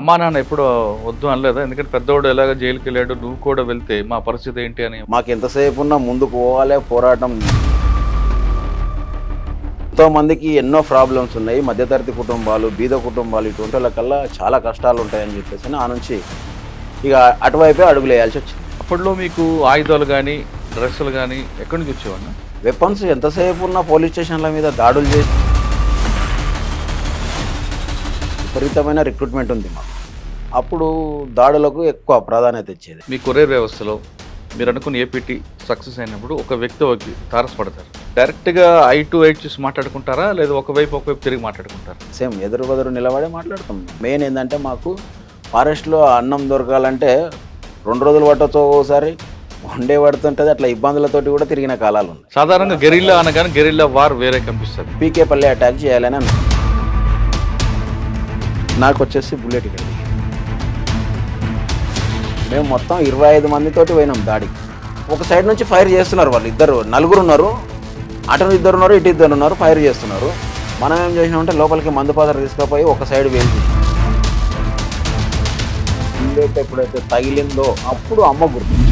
అమ్మా నాన్న ఎప్పుడు వద్దు అనలేదా? ఎందుకంటే పెద్దోడు ఎలాగ జైలుకి వెళ్ళాడు, నువ్వు కూడా వెళ్తే మా పరిస్థితి ఏంటి అని. మాకు ఎంతసేపు ఉన్నా ముందుకు పోవాలి, పోరాటం. ఎంతో మందికి ఎన్నో ప్రాబ్లమ్స్ ఉన్నాయి, మధ్యతరగతి కుటుంబాలు, బీద కుటుంబాలు, ఇటువంటి వాళ్ళకల్లా చాలా కష్టాలు ఉంటాయని చెప్పేసి ఆ నుంచి ఇక అటువైపే అడుగులు వేయాల్సి వచ్చింది. అప్పట్లో మీకు ఆయుధాలు కానీ డ్రెస్సులు కానీ ఎక్కడి నుంచి వచ్చేవన్నా? వెపన్స్ ఎంతసేపు ఉన్న పోలీస్ స్టేషన్ల మీద దాడులు చేసి విపరీతమైన రిక్రూట్మెంట్ ఉంది మాకు. అప్పుడు దాడులకు ఎక్కువ ప్రాధాన్యత ఇచ్చేది. మీ కొరియర్ వ్యవస్థలో మీరు అనుకున్న ఏపీటీ సక్సెస్ అయినప్పుడు ఒక వ్యక్తి తారసపడతారు. డైరెక్ట్గా ఐ టు ఐ చూసి మాట్లాడుకుంటారా, లేదా ఒకవైపు తిరిగి మాట్లాడుకుంటారా? సేమ్ ఎదురు బదురు నిలబడే మాట్లాడతాం. మెయిన్ ఏంటంటే మాకు ఫారెస్ట్లో అన్నం దొరకాలంటే 2 రోజులు పట్టొచ్చు, ఒకసారి 1 డే పడుతుంటుంది. అట్లా ఇబ్బందులతోటి కూడా తిరిగిన కాలాలు ఉన్నాయి. సాధారణంగా గెరిల్లా అనగానే గెరిల్లా వార్ వేరే కనిపిస్తుంది. పీకేపల్లి అటాక్ చేయాలని అన్న నాకు వచ్చేసి బుల్లెట్ ఇక్కడ. మేము మొత్తం 25 మందితోటి పోయినాం దాడికి. ఒక సైడ్ నుంచి ఫైర్ చేస్తున్నారు, వాళ్ళు ఇద్దరు నలుగురు ఉన్నారు, అటు 2 ఉన్నారు, ఇటు 2 ఉన్నారు, ఫైర్ చేస్తున్నారు. మనం ఏం చేసినామంటే లోపలికి మందు పాత్ర తీసుకుపోయి ఒక సైడ్ వేసి బుల్లెట్ ఎప్పుడైతే తగిలిందో అప్పుడు అమ్మ గుర్తు.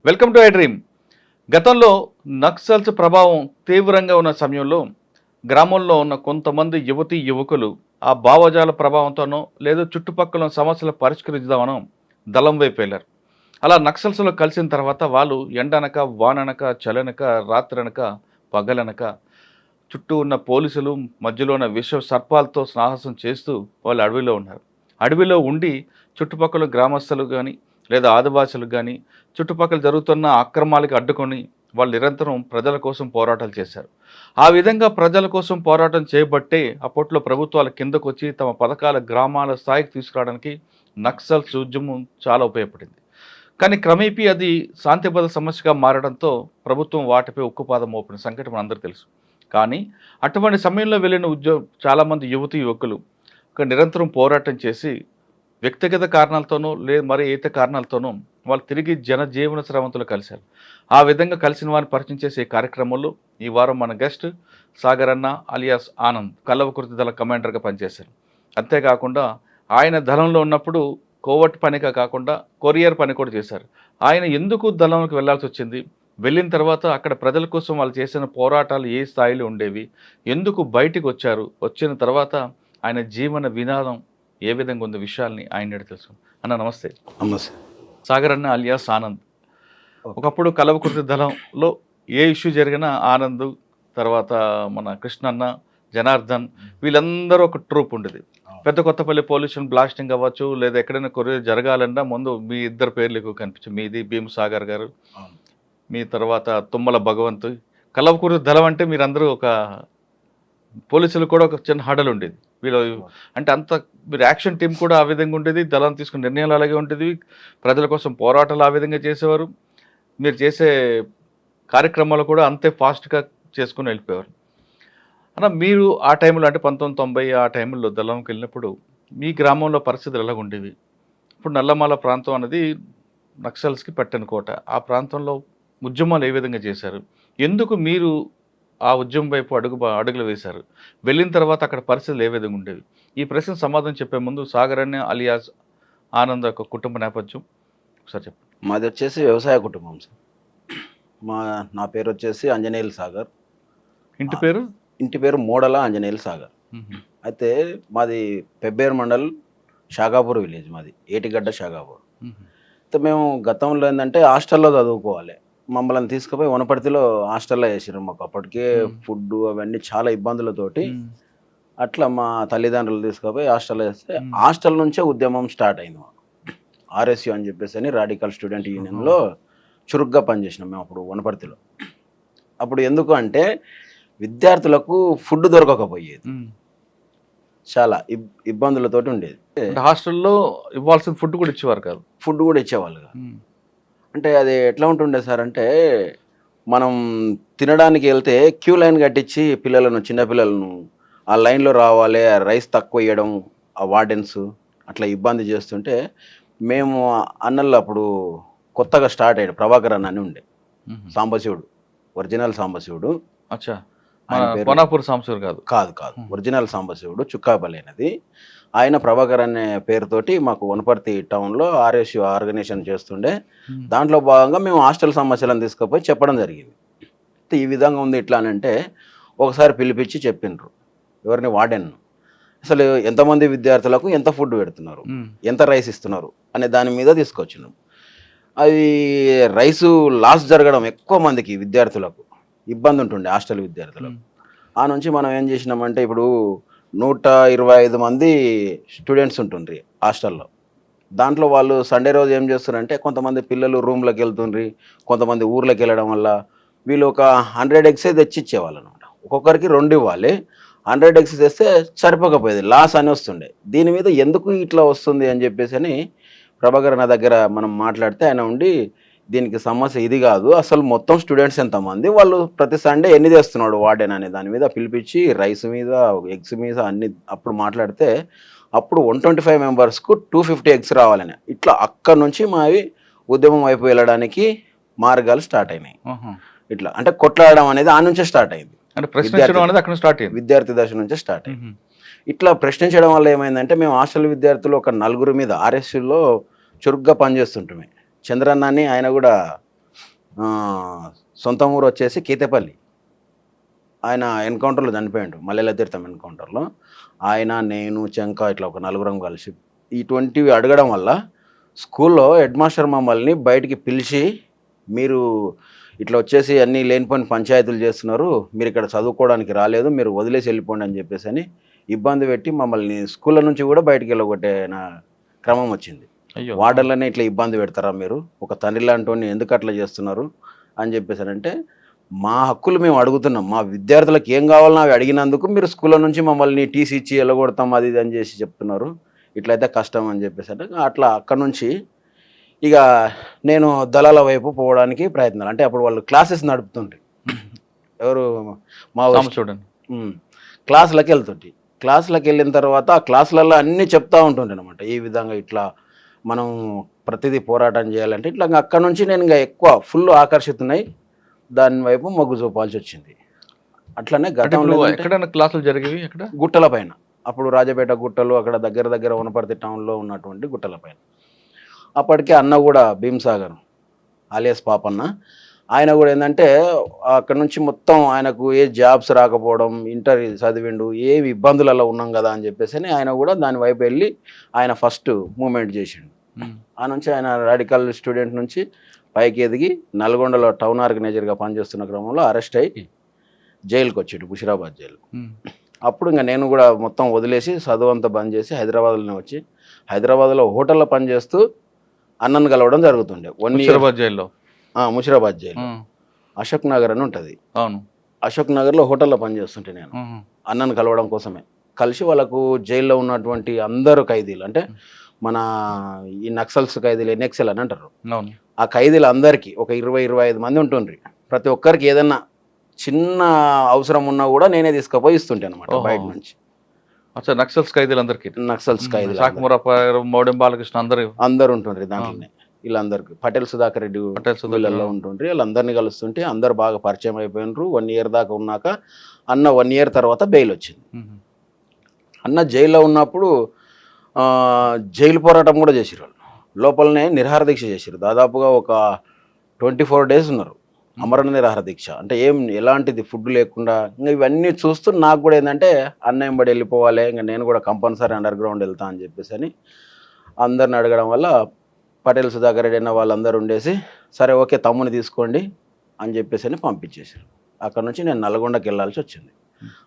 Welcome to I dream. గతంలో నక్సల్స్ ప్రభావం తీవ్రంగా ఉన్న సమయంలో గ్రామంలో ఉన్న కొంతమంది యువతీ యువకులు ఆ భావజాల ప్రభావంతోనో లేదా చుట్టుపక్కల సమస్యలు పరిష్కరించుదామనో దళం వైపు వెళ్ళారు. అలా నక్సల్స్లో కలిసిన తర్వాత వాళ్ళు ఎండనక వాననక చలనక రాత్రనక పగలనక చుట్టూ ఉన్న పోలీసులు మధ్యలో ఉన్న విష సర్పాలతో సాహసం చేస్తూ వాళ్ళు అడవిలో ఉన్నారు. అడవిలో ఉండి చుట్టుపక్కల గ్రామస్తులు కానీ లేదా ఆదివాసులకు కానీ చుట్టుపక్కల జరుగుతున్న అక్రమాలకు అడ్డుకొని వాళ్ళు నిరంతరం ప్రజల కోసం పోరాటాలు చేశారు. ఆ విధంగా ప్రజల కోసం పోరాటం చేయబట్టే అప్పట్లో ప్రభుత్వాల కిందకు వచ్చి తమ పథకాల గ్రామాల స్థాయికి తీసుకురావడానికి నక్సల్స్ ఉద్యమం చాలా ఉపయోగపడింది. కానీ క్రమేపీ అది శాంతిబద్ధ సమస్యగా మారడంతో ప్రభుత్వం వాటిపై ఉక్కుపాదం మోపిన సంఘటన మనందరికీ తెలుసు. కానీ అటువంటి సమయంలో వెళ్ళిన చాలామంది యువతీ యువకులు నిరంతరం పోరాటం చేసి వ్యక్తిగత కారణాలతోనూ లేదా మరి ఇతర కారణాలతోనూ వాళ్ళు తిరిగి జనజీవన స్రవంతులు కలిశారు. ఆ విధంగా కలిసిన వారిని పరిచయం చేసే కార్యక్రమంలో ఈ వారం మన గెస్ట్ సాగర్ అన్న అలియాస్ ఆనంద్ కల్వకుర్తి దళ కమాండర్గా పనిచేశారు. అంతేకాకుండా ఆయన దళంలో ఉన్నప్పుడు కోవట్ పనిగా కాకుండా కొరియర్ పని కూడా చేశారు. ఆయన ఎందుకు దళంలోకి వెళ్లాల్సి వచ్చింది, వెళ్ళిన తర్వాత అక్కడ ప్రజల కోసం వాళ్ళు చేసిన పోరాటాలు ఏ స్థాయిలో ఉండేవి, ఎందుకు బయటికి వచ్చారు, వచ్చిన తర్వాత ఆయన జీవన విధానం ఏ విధంగా ఉంది విషయాల్ని ఆయన తెలుసు. అన్న నమస్తే. నమస్తే. సాగర్ అన్న అలియాస్ ఆనంద్. ఒకప్పుడు కల్వకుర్తి దళంలో ఏ ఇష్యూ జరిగినా ఆనంద్, తర్వాత మన కృష్ణన్న, జనార్దన్ వీళ్ళందరూ ఒక ట్రూప్ ఉండేది. పెద్ద కొత్తపల్లి పొల్యూషన్ బ్లాస్టింగ్ అవ్వచ్చు, లేదా ఎక్కడైనా కొరియర్ జరగాలన్నా ముందు మీ ఇద్దరు పేర్లు ఎక్కువ కనిపించింది. మీది భీమ్ సాగర్ గారు, మీ తర్వాత తుమ్మల భగవంతు. కల్వకుర్తి దళం అంటే మీరందరూ ఒక పోలీసులు కూడా ఒక చిన్న హడలు ఉండేది వీళ్ళు. అంటే అంత మీరు యాక్షన్ టీం కూడా ఆ విధంగా ఉండేది, దళం తీసుకున్న నిర్ణయాలు అలాగే ఉండేది, ప్రజల కోసం పోరాటాలు ఆ విధంగా చేసేవారు, మీరు చేసే కార్యక్రమాలు కూడా అంతే ఫాస్ట్గా చేసుకుని వెళ్ళిపోయేవారు. అన్న మీరు ఆ టైంలో అంటే 1990 ఆ టైంలో దళంకి వెళ్ళినప్పుడు మీ గ్రామంలో పరిస్థితులు ఎలా ఉండేవి? ఇప్పుడు నల్లమాల ప్రాంతం అనేది నక్సల్స్కి పెట్టని కోట. ఆ ప్రాంతంలో ఉద్యమాలు ఏ విధంగా చేశారు, ఎందుకు మీరు ఆ ఉద్యమం వైపు అడుగులు వేశారు, వెళ్ళిన తర్వాత అక్కడ పరిస్థితులు ఏ విధంగా ఉండేవి? ఈ ప్రశ్న సమాధానం చెప్పే ముందు సాగర్ అన్న అలియాస్ ఆనంద్ యొక్క కుటుంబ నేపథ్యం ఒకసారి చెప్పండి. మాది వచ్చేసి వ్యవసాయ కుటుంబం సార్. నా పేరు వచ్చేసి ఆంజనేయులు సాగర్. ఇంటి పేరు మోడల ఆంజనేయులు సాగర్. అయితే మాది పెబ్బేరు మండల్ షాగాపూర్ విలేజ్, మాది ఏటిగడ్డ షాగాపూర్. అయితే మేము గతంలో ఏంటంటే హాస్టల్లో చదువుకోవాలి, మమ్మల్ని తీసుకుపోయి వనపర్తిలో హాస్టల్లో వేసారు. మాకు అప్పటికే ఫుడ్ అవన్నీ చాలా ఇబ్బందులతోటి అట్లా మా తల్లిదండ్రులు తీసుకుపోయి హాస్టల్లో వేస్తే హాస్టల్ నుంచే ఉద్యమం స్టార్ట్ అయింది మాకు. ఆర్ఎస్యు అని చెప్పేసి అని రాడికల్ స్టూడెంట్ యూనియన్లో చురుగ్గా పనిచేసినాం మేము అప్పుడు వనపర్తిలో. అప్పుడు ఎందుకు అంటే విద్యార్థులకు ఫుడ్ దొరకకపోయేది, చాలా ఇబ్బందులతోటి ఉండేది. హాస్టల్లో ఇవ్వాల్సిన ఫుడ్ కూడా ఇచ్చేవారు కాదు. ఫుడ్ కూడా ఇచ్చేవాళ్ళు కాదు. అంటే అది ఎట్లా ఉంటుండే సార్ అంటే మనం తినడానికి వెళ్తే క్యూ లైన్ కట్టించి పిల్లలను, చిన్నపిల్లలను ఆ లైన్లో రావాలి, రైస్ తక్కువ ఇవ్వడం, ఆ వార్డెన్స్ అట్లా ఇబ్బంది చేస్తుంటే మేము అన్నల్లో అప్పుడు కొత్తగా స్టార్ట్ అయ్యాడు ప్రభాకర్ అన్న అని ఉండే సాంబశివుడు, ఒరిజినల్ సాంబశివుడు. అచ్చా, ఆయన పేరు కోనాపూర్ సాంబశివుడు కాదు. కాదు కాదు ఒరిజినల్ సాంబశివుడు చుక్కాపల్లి అనేది. ఆయన ప్రభాకర్ అనే పేరుతోటి మాకు వనపర్తి టౌన్లో ఆర్ఎస్యు ఆర్గనైజేషన్ చేస్తుండే. దాంట్లో భాగంగా మేము హాస్టల్ సమస్యలను తీసుకుపోయి చెప్పడం జరిగింది. ఈ విధంగా ఉంది ఇట్లా అని అంటే ఒకసారి పిలిపించి చెప్పిండ్రు ఎవరిని వార్డెన్ను, అసలు ఎంతమంది విద్యార్థులకు ఎంత ఫుడ్ పెడుతున్నారు, ఎంత రైస్ ఇస్తున్నారు అనే దాని మీద తీసుకొచ్చినాం. అది రైసు లాస్ జరగడం ఎక్కువ మందికి విద్యార్థులకు ఇబ్బంది ఉంటుండే హాస్టల్ విద్యార్థులకు. ఆ నుంచి మనం ఏం చేసినామంటే ఇప్పుడు 125 మంది స్టూడెంట్స్ ఉంటుండ్రి హాస్టల్లో. దాంట్లో వాళ్ళు సండే రోజు ఏం చేస్తున్నారంటే కొంతమంది పిల్లలు రూమ్లోకి వెళ్తుండ్రి, కొంతమంది ఊర్లోకి వెళ్ళడం వల్ల వీళ్ళు ఒక 100 ఎగ్సే తెచ్చి ఇచ్చేవాళ్ళు అనమాట. ఒక్కొక్కరికి 2 ఇవ్వాలి. 100 ఎగ్స్ తెస్తే సరిపోకపోయేది, లాస్ అని వస్తుండే. దీని మీద ఎందుకు ఇట్లా వస్తుంది అని చెప్పేసి అని ప్రభాకర్ నా దగ్గర మనం మాట్లాడితే ఆయన ఉండి దీనికి సమస్య ఇది కాదు, అసలు మొత్తం స్టూడెంట్స్ ఎంతమంది, వాళ్ళు ప్రతి సండే ఎన్ని తెస్తున్నాడు వార్డెన్ అనే దాని మీద పిలిపించి రైస్ మీద ఎగ్స్ మీద అన్ని అప్పుడు మాట్లాడితే అప్పుడు 125 మెంబర్స్కు 250 ఎగ్స్ రావాలని ఇట్లా అక్కడ నుంచి మావి ఉద్యమం వైపు వెళ్ళడానికి మార్గాలు స్టార్ట్ అయినాయి. ఇట్లా అంటే కొట్లాడడం అనేది ఆ నుంచే స్టార్ట్ అయింది, అంటే ప్రశ్నించడం అనేది అక్కడ స్టార్ట్ అయింది, విద్యార్థి దశ నుంచే స్టార్ట్ అయింది. ఇట్లా ప్రశ్నించడం వల్ల ఏమైందంటే మేము హాస్టల్ విద్యార్థులు ఒక 4 మీద ఆర్ఎస్యూలో చురుగ్గా పనిచేస్తుంటామే. చంద్రన్న అని ఆయన కూడా సొంత ఊరు వచ్చేసి కీతేపల్లి, ఆయన ఎన్కౌంటర్లో చనిపోయాడు, మల్లెల తీర్థం ఎన్కౌంటర్లో. ఆయన నేను చెంక ఇట్లా ఒక 4 కలిసి ఇటువంటివి అడగడం వల్ల స్కూల్లో హెడ్ మాస్టర్ మమ్మల్ని బయటికి పిలిచి మీరు ఇట్లా వచ్చేసి అన్నీ లేనిపోయిన పంచాయతీలు చేస్తున్నారు, మీరు ఇక్కడ చదువుకోవడానికి రాలేదు, మీరు వదిలేసి వెళ్ళిపోండి అని చెప్పేసి అని ఇబ్బంది పెట్టి మమ్మల్ని స్కూళ్ళ నుంచి కూడా బయటికి వెళ్ళగొట్టే క్రమం వచ్చింది. వార్డర్లనే ఇట్లా ఇబ్బంది పెడతారా మీరు, ఒక తండ్రి లాంటి ఎందుకు అట్లా చేస్తున్నారు అని చెప్పేసారంటే మా హక్కులు మేము అడుగుతున్నాం, మా విద్యార్థులకు ఏం కావాలన్నా అవి అడిగినందుకు మీరు స్కూళ్ళ నుంచి మమ్మల్ని టీసీ ఇచ్చి వెళ్ళగొడతాం అది ఇది అని చేసి చెప్తున్నారు, ఇట్లయితే కష్టం అని చెప్పేసి అట్లా అక్కడ నుంచి ఇక నేను దళాల వైపు పోవడానికి ప్రయత్నాలు. అంటే అప్పుడు వాళ్ళు క్లాసెస్ నడుపుతుండ్రి, ఎవరు మా చూడండి క్లాసులకు వెళ్తుంటే, క్లాసులకు వెళ్ళిన తర్వాత ఆ క్లాసులలో అన్నీ చెప్తా ఉంటుండే అనమాట, ఈ విధంగా ఇట్లా మనం ప్రతిదీ పోరాటం చేయాలంటే ఇట్లా అక్కడ నుంచి నేను ఇంకా ఎక్కువ ఫుల్ ఆకర్షితున్నాయి దాని వైపు మొగ్గు చూపాల్సి వచ్చింది. అట్లనే గతంలో ఎక్కడైనా క్లాసులు జరిగేవి అక్కడ గుట్టల పైన, అప్పుడు రాజపేట గుట్టలు అక్కడ దగ్గర దగ్గర వనపర్తి టౌన్లో ఉన్నటువంటి గుట్టల పైన. అప్పటికే అన్న కూడా భీమ్సాగర్ ఆలియాస్ పాపన్న, ఆయన కూడా ఏంటంటే అక్కడ నుంచి మొత్తం ఆయనకు ఏ జాబ్స్ రాకపోవడం, ఇంటర్ చదివిండు, ఏ ఇబ్బందులలో ఉన్నాం కదా అని చెప్పేసి ఆయన కూడా దాని వైపు వెళ్ళి ఆయన ఫస్ట్ మూమెంట్ చేసిండు. ఆ నుంచి ఆయన రాడికల్ స్టూడెంట్ నుంచి పైకి ఎదిగి నల్గొండలో టౌన్ ఆర్గనైజర్గా పనిచేస్తున్న క్రమంలో అరెస్ట్ అయ్యి జైలుకి వచ్చాడు, బుషిరాబాద్ జైలు. అప్పుడు ఇంకా నేను కూడా మొత్తం వదిలేసి చదువు అంతా బంద్ చేసి హైదరాబాద్లోనే వచ్చి హైదరాబాద్లో హోటల్లో పనిచేస్తూ అన్నను కలవడం జరుగుతుండే. ముషిరాబాద్ జైలు అశోక్ నగర్ అని ఉంటుంది, అవును, అశోక్ నగర్లో హోటల్లో పనిచేస్తుంటే నేను అన్నను కలవడం కోసమే కలిసి వాళ్ళకు జైల్లో ఉన్నటువంటి అందరు ఖైదీలు, అంటే మన ఈ నక్సల్స్ ఖైదీలు ఎన్ఎక్సెల్ అని అంటారు, ఆ ఖైదీలు అందరికీ ఒక 20-25 మంది ఉంటుండ్రి. ప్రతి ఒక్కరికి ఏదన్నా చిన్న అవసరం ఉన్నా కూడా నేనే తీసుకుపోయి ఇస్తుంటే అనమాట బయట నుంచి. నక్సల్స్ ఖైదీలు అందరికీ, నక్సల్స్ ఖైదీలు బాలకృష్ణ అందరు ఉంటుండ్రి దాంట్లోనే. వీళ్ళందరికీ పటేల్ సుధాకర్ రెడ్డి వీళ్ళల్లో ఉంటుండ్రి. వాళ్ళందరినీ కలుస్తుంటే అందరు బాగా పరిచయం అయిపోయినారు. 1 ఇయర్ దాకా ఉన్నాక అన్న 1 ఇయర్ తర్వాత బెయిల్ వచ్చింది. అన్న జైల్లో ఉన్నప్పుడు జైలు పోరాటం కూడా చేసిరు, వాళ్ళు లోపలనే నిరాహార దీక్ష చేసిరు. దాదాపుగా ఒక 24 days ఉన్నారు అమరణ నిరాహార దీక్ష. అంటే ఎలాంటిది ఫుడ్ లేకుండా. ఇంకా ఇవన్నీ చూస్తూ నాకు కూడా ఏంటంటే అన్న ఎంబడి వెళ్ళిపోవాలి, ఇంకా నేను కూడా కంపల్సరీ అండర్ గ్రౌండ్ వెళ్తా అని చెప్పేసి అని అందరిని అడగడం వల్ల పటేల్ సుధాకర్ రెడ్డి అన్న వాళ్ళందరూ ఉండేసి సరే ఓకే తమ్ముని తీసుకోండి అని చెప్పేసి అని పంపించేసారు. అక్కడ నుంచి నేను నల్గొండకి వెళ్ళాల్సి వచ్చింది.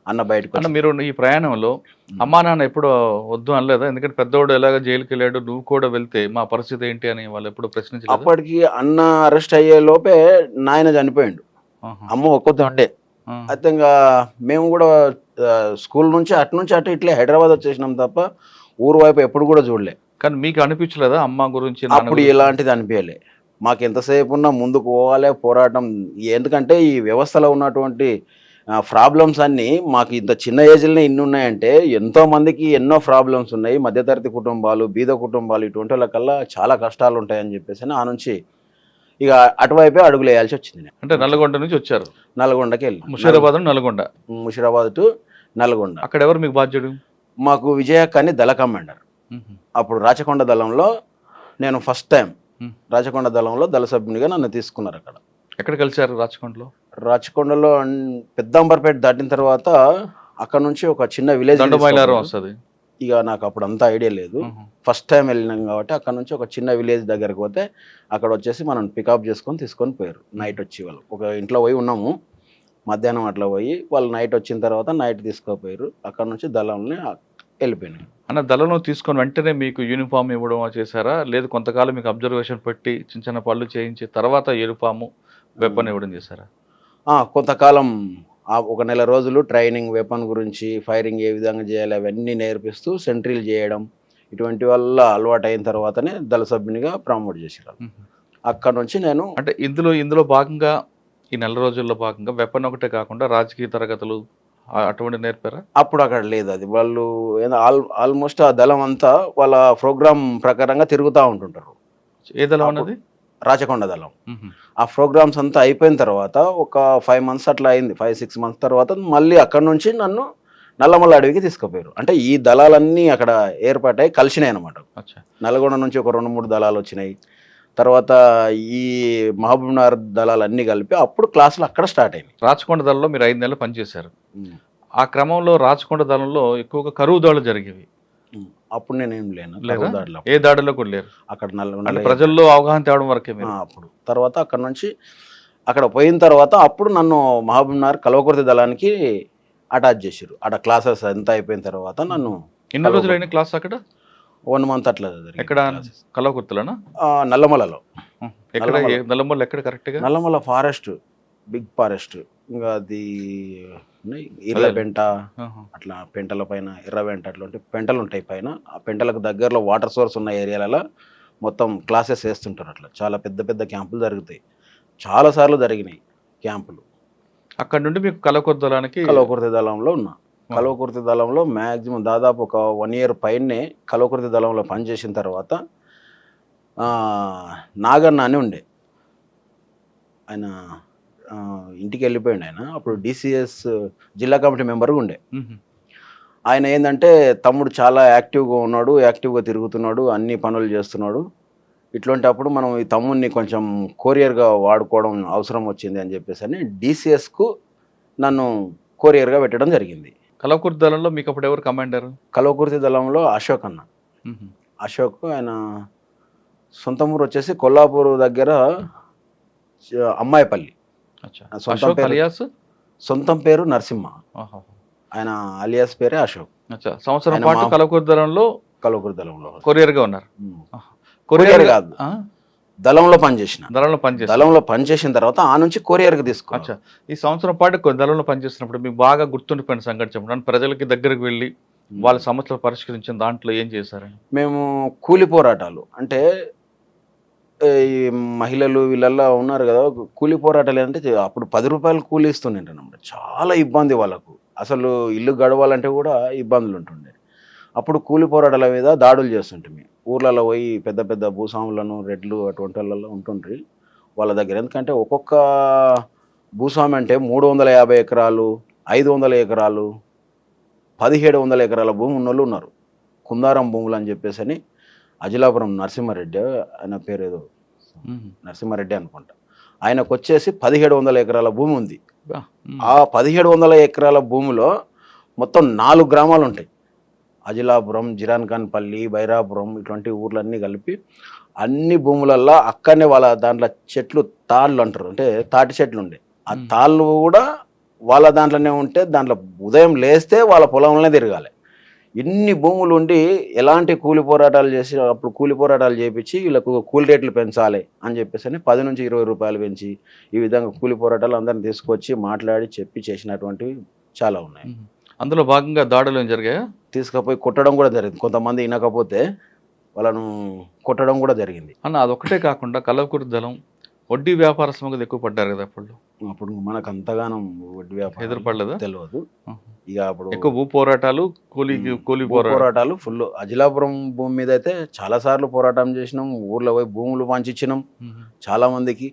అన్న బయటకు మీరు ఈ ప్రయాణంలో అమ్మా నాన్న ఎప్పుడు వద్దు అనలేదా? ఎందుకంటే పెద్దోడు ఎలాగ జైలుకి వెళ్ళాడు, నువ్వు కూడా వెళ్తే మా పరిస్థితి ఏంటి అని వాళ్ళు ఎప్పుడు ప్రశ్నించలేదు? అప్పటికి అన్న అరెస్ట్ అయ్యే లోపే నాయన చనిపోయిండు, అమ్మ ఒక్కొద్దు ఉండే. అయితే ఇంకా మేము కూడా స్కూల్ నుంచి అటు ఇట్లే హైదరాబాద్ వచ్చేసినాం తప్ప ఊరు వైపు ఎప్పుడు కూడా చూడలే. కానీ మీకు అనిపించలేదా అమ్మ గురించి? అప్పుడు ఎలాంటిది అనిపించలే. మాకు ఎంతసేపు ఉన్నా ముందుకు పోవాలి పోరాటం. ఎందుకంటే ఈ వ్యవస్థలో ఉన్నటువంటి ప్రాబ్లమ్స్ అన్నీ మాకు ఇంత చిన్న ఏజ్లోనే ఇన్ని ఉన్నాయంటే ఎంతో మందికి ఎన్నో ప్రాబ్లమ్స్ ఉన్నాయి. మధ్యతరగతి కుటుంబాలు, బీద కుటుంబాలు ఇటువంటి వాళ్ళకల్లా చాలా కష్టాలు ఉంటాయని చెప్పేసి ఆ నుంచి ఇక అటువైపే అడుగులు వేయాల్సి వచ్చింది నేను. అంటే నల్గొండ నుంచి వచ్చారు, నల్గొండకి వెళ్ళి ముషీరాబాద్ నల్గొండ. ముషిరాబాద్ టు నల్గొండ. అక్కడ ఎవరు మీకు బాధ్యుడు? మాకు విజయక్క అని దళ కమాండర్. అప్పుడు రాచకొండ దళంలో నేను ఫస్ట్ టైం రాచకొండ దళంలో దళ సభ్యునిగా నన్ను తీసుకున్నారు. అక్కడ ఎక్కడ కలిసారు? రాచకొండలో. రాచకొండలో పెద్దంబర్పేట దాటిన తర్వాత అక్కడ నుంచి ఒక చిన్న విలేజ్ దండమైలారం వస్తుంది. ఇక నాకు అప్పుడు అంత ఐడియా లేదు, ఫస్ట్ టైం వెళ్ళినాం కాబట్టి అక్కడ నుంచి ఒక చిన్న విలేజ్ దగ్గరకు పోతే అక్కడ వచ్చేసి మనం పికప్ చేసుకొని తీసుకొని పోయారు. నైట్ వచ్చి వాళ్ళు ఒక ఇంట్లో పోయి ఉన్నాము, మధ్యాహ్నం అట్లా పోయి వాళ్ళు నైట్ వచ్చిన తర్వాత నైట్ తీసుకుపోయారు. అక్కడ నుంచి దళంని వెళ్ళిపోయినాయి. అన్న దళంలో తీసుకొని వెంటనే మీకు యూనిఫామ్ ఇవ్వడం చేశారా, లేదు కొంతకాలం మీకు అబ్జర్వేషన్ పెట్టి చిన్న చిన్న పళ్ళు చేయించి తర్వాత యూనిఫాము వెపన్ ఇవ్వడం చేశారా? కొంతకాలం ఒక నెల రోజులు ట్రైనింగ్, వెపన్ గురించి, ఫైరింగ్ ఏ విధంగా చేయాలి అవన్నీ నేర్పిస్తూ సెంట్రీలు చేయడం ఇటువంటి వల్ల అలవాటు అయిన తర్వాతనే దళ సభ్యునిగా ప్రమోట్ చేశారు. అక్కడ నుంచి నేను అంటే ఇందులో భాగంగా ఈ నెల రోజుల్లో భాగంగా వెపన్ ఒకటే కాకుండా రాజకీయ తరగతులు అటువంటి నేర్పారా? అప్పుడు అక్కడ లేదు అది. వాళ్ళు ఆల్మోస్ట్ ఆ దళం అంతా వాళ్ళ ప్రోగ్రామ్ ప్రకారంగా తిరుగుతూ ఉంటుంటారు. ఏ దళం అన్నది? రాచకొండ దళం. ఆ ప్రోగ్రామ్స్ అంతా అయిపోయిన తర్వాత ఒక 5 months అట్లా అయింది. 5-6 months తర్వాత మళ్ళీ అక్కడ నుంచి నన్ను నల్లమల్ల అడవికి తీసుకుపోయారు. అంటే ఈ దళాలన్నీ అక్కడ ఏర్పాటై కలిసినాయి అనమాట. నల్గొండ నుంచి ఒక 2-3 దళాలు వచ్చినాయి. తర్వాత ఈ మహబూబ్నగర్ దళాలన్నీ కలిపి అప్పుడు క్లాసులు అక్కడ స్టార్ట్ అయినాయి. రాచకొండ దళంలో మీరు 5 నెలలు పనిచేశారు. ఆ క్రమంలో రాచకొండ దళంలో ఎక్కువగా కరువు దాడులు జరిగేవి. అప్పుడు నేనేం లేను, ఏ దాడిలో కూడా లేరు. అక్కడ నల్గొండ ప్రజల్లో అవగాహన తేవడం వరకే. అప్పుడు తర్వాత అక్కడ నుంచి అక్కడ పోయిన తర్వాత అప్పుడు నన్ను మహబూబ్నగర్ కల్వకుర్తి దళానికి అటాచ్ చేశారు. అక్కడ క్లాసెస్ అంతా అయిపోయిన తర్వాత నన్ను. ఎన్ని రోజులు అయిన క్లాస్ అక్కడ? 1 month అట్లా. ఎక్కడ? కల్వకుర్తిలోనా? నల్లమలలో. నల్లమల్ల ఎక్కడ కరెక్ట్గా? Nallamalla forest, big forest. ఇంకా అది ఎర్రబెంట, అట్లా పెంటల పైన ఎర్రబెంట అట్లాంటి పెంటలు ఉంటాయి పైన. ఆ పెంటలకు దగ్గరలో వాటర్ సోర్స్ ఉన్న ఏరియాలలో మొత్తం క్లాసెస్ వేస్తుంటారు. అట్లా చాలా పెద్ద పెద్ద క్యాంపులు జరుగుతాయి. చాలాసార్లు జరిగినాయి క్యాంపులు. అక్కడ నుండి మీకు కల్వకుర్తి దళంలో ఉన్నా. కల్వకుర్తి దళంలో మ్యాక్సిమం దాదాపు ఒక 1 year పైనే కల్వకుర్తి దళంలో పనిచేసిన తర్వాత నాగన్న అని ఉండే ఆయన, ఇంటికి వెళ్ళిపోయింది ఆయన. అప్పుడు DCS జిల్లా కమిటీ మెంబర్గా ఉండే ఆయన. ఏంటంటే తమ్ముడు చాలా యాక్టివ్గా ఉన్నాడు, యాక్టివ్గా తిరుగుతున్నాడు, అన్ని పనులు చేస్తున్నాడు. ఇట్లాంటప్పుడు మనం ఈ తమ్ముడిని కొంచెం కొరియర్గా వాడుకోవడం అవసరం వచ్చింది అని చెప్పేసి అని DCSకు నన్ను కొరియర్గా పెట్టడం జరిగింది. కల్వకుర్తి దళంలో మీకు అప్పుడు ఎవరు కమాండర్? కల్వకుర్తి దళంలో అశోక్ అన్న. అశోక్ ఆయన సొంత ఊరు వచ్చేసి కొల్లాపూర్ దగ్గర అమ్మాయిపల్లి. సొంతం పేరు నరసింహ, ఆయన అలియాస్ పేరే అశోక్. సంవత్సరం పాటు కల్వకుర్తి దళంలో కొరియర్గా ఉన్నారు. కొరియర్ కాదు, దళంలో పనిచేసిన తర్వాత ఆ నుంచి కొరియర్కి తీసుకున్నా. ఈ సంవత్సరం పాటు దళంలో పనిచేసినప్పుడు మీకు బాగా గుర్తుండిపోయిన సంఘటన చెప్పండి. ప్రజలకి దగ్గరకు వెళ్ళి వాళ్ళ సమస్యలు పరిష్కరించిన దాంట్లో ఏం చేశారని? మేము కూలి పోరాటాలు అంటే ఈ మహిళలు వీళ్ళల్లో ఉన్నారు కదా, కూలి పోరాటాలు ఏంటంటే అప్పుడు 10 రూపాయలు కూలి ఇస్తుండేనమాట. చాలా ఇబ్బంది వాళ్ళకు, అసలు ఇల్లు గడవాలంటే కూడా ఇబ్బందులు ఉంటుండే. అప్పుడు కూలి పోరాటాల మీద దాడులు చేస్తుంటే ఊర్లలో పోయి పెద్ద పెద్ద భూస్వాములను, రెడ్లు అటువంటి వాళ్ళలో ఉంటుండ్రి వాళ్ళ దగ్గర. ఎందుకంటే ఒక్కొక్క భూస్వామి అంటే 350 ఎకరాలు, 500 ఎకరాలు, 1700 ఎకరాల భూమి ఉన్నోళ్ళు ఉన్నారు. కుందారం భూములు అని చెప్పేసి అని అజిలాపురం నరసింహారెడ్డి, ఆయన పేరు ఏదో నరసింహారెడ్డి అనుకుంటా, ఆయనకు వచ్చేసి 1700 ఎకరాల భూమి ఉంది. ఆ 1700 ఎకరాల భూమిలో మొత్తం 4 గ్రామాలు ఉంటాయి. అజిలాపురం, జిరాన్ఖాన్పల్లి, బైరాపురం ఇటువంటి ఊర్లన్నీ కలిపి అన్ని భూములల్లో అక్కడనే వాళ్ళ దాంట్లో చెట్లు, తాళ్ళు అంటారు, అంటే తాటి చెట్లు ఉండే. ఆ తాళ్ళు కూడా వాళ్ళ దాంట్లోనే ఉంటే దాంట్లో ఉదయం లేస్తే వాళ్ళ పొలంలోనే తిరగాలి. ఇన్ని భూములు ఉండి ఎలాంటి కూలి పోరాటాలు చేసి అప్పుడు కూలి పోరాటాలు చేయించి వీళ్ళకు కూలి రేట్లు పెంచాలి అని చెప్పేసి 10 నుంచి 20 రూపాయలు పెంచి ఈ విధంగా కూలి పోరాటాలు అందరిని తీసుకొచ్చి మాట్లాడి చెప్పి చేసినటువంటివి చాలా ఉన్నాయి. అందులో భాగంగా దాడులు ఏం జరిగాయా? తీసుకుపోయి కొట్టడం కూడా జరిగింది. కొంతమంది వినకపోతే వాళ్ళను కొట్టడం కూడా జరిగింది. అన్న అదొక్కటే కాకుండా కల్వకుర్తి దళం వడ్డీ వ్యాపార సమగ్రత ఎక్కువ పడ్డారు కదా అప్పుడు మనకు అంతగానం వడ్డీ వ్యాపారం ఎదురుపడలేదా? తెలియదు. ఇక అప్పుడు ఎక్కువ భూ పోరాటాలు, కూలీ కూలీ పోరాటాలు ఫుల్. అజిలాపురం భూమి మీద అయితే చాలా సార్లు పోరాటం చేసినాం. ఊర్లో పోయి భూములు పంచిచ్చినాం చాలా మందికి.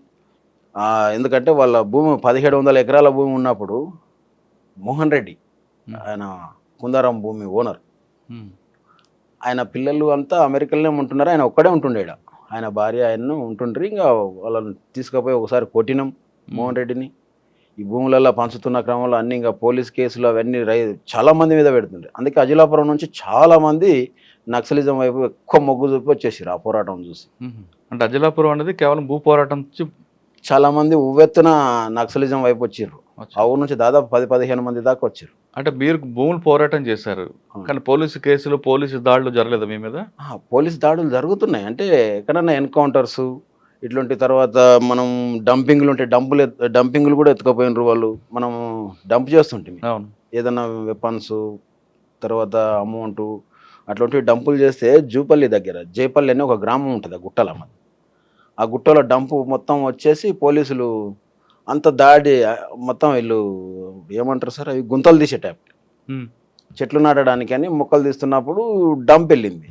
ఎందుకంటే వాళ్ళ భూమి 1700 ఎకరాల భూమి ఉన్నప్పుడు మోహన్ రెడ్డి ఆయన కుందారం భూమి ఓనర్, ఆయన పిల్లలు అంతా అమెరికాలోనే ఉంటున్నారు, ఆయన ఒక్కడే ఉంటుండేడ. ఆయన భార్య ఆయన్ను ఉంటుండ్రి. ఇంకా వాళ్ళని తీసుకుపోయి ఒకసారి కొట్టినాం మోహన్ రెడ్డిని. ఈ భూములలో పంచుతున్న క్రమంలో అన్ని ఇంకా పోలీస్ కేసులు అవన్నీ చాలా మంది మీద పెడుతుండే. అందుకే అజిలాపురం నుంచి చాలా మంది నక్సలిజం వైపు ఎక్కువ మొగ్గు చూపి వచ్చేసారు ఆ పోరాటం చూసి. అంటే అజిలాపురం అనేది కేవలం భూ పోరాటం చాలా మంది ఉవ్వెత్తున నక్సలిజం వైపు వచ్చారు. ఆ ఊరు నుంచి దాదాపు 10-15 మంది దాకా వచ్చారు. అంటే మీరు భూములు పోరాటం చేశారు, కానీ పోలీసు కేసులు, పోలీసు దాడులు జరగలేదు మీ మీద? పోలీసు దాడులు జరుగుతున్నాయి. అంటే ఎక్కడన్నా ఎన్కౌంటర్స్ ఇట్లాంటి, తర్వాత మనం డంపింగ్లు ఉంటే డంపింగ్లు కూడా ఎత్తుకపోయినారు వాళ్ళు. మనం డంప్ చేస్తుంటే ఏదన్నా వెపన్స్, తర్వాత అమౌంట్ అట్లాంటివి డంపులు చేస్తే జూపల్లి దగ్గర జైపల్లి అనే ఒక గ్రామం ఉంటుంది ఆ గుట్టల. ఆ గుట్టలో డంపు మొత్తం వచ్చేసి పోలీసులు అంత దాడి మొత్తం వీళ్ళు ఏమంటారు సార్, అవి గుంతలు తీసే టైప్, చెట్లు నాటడానికి అని మొక్కలు తీస్తున్నప్పుడు డంప్ వెళ్ళింది.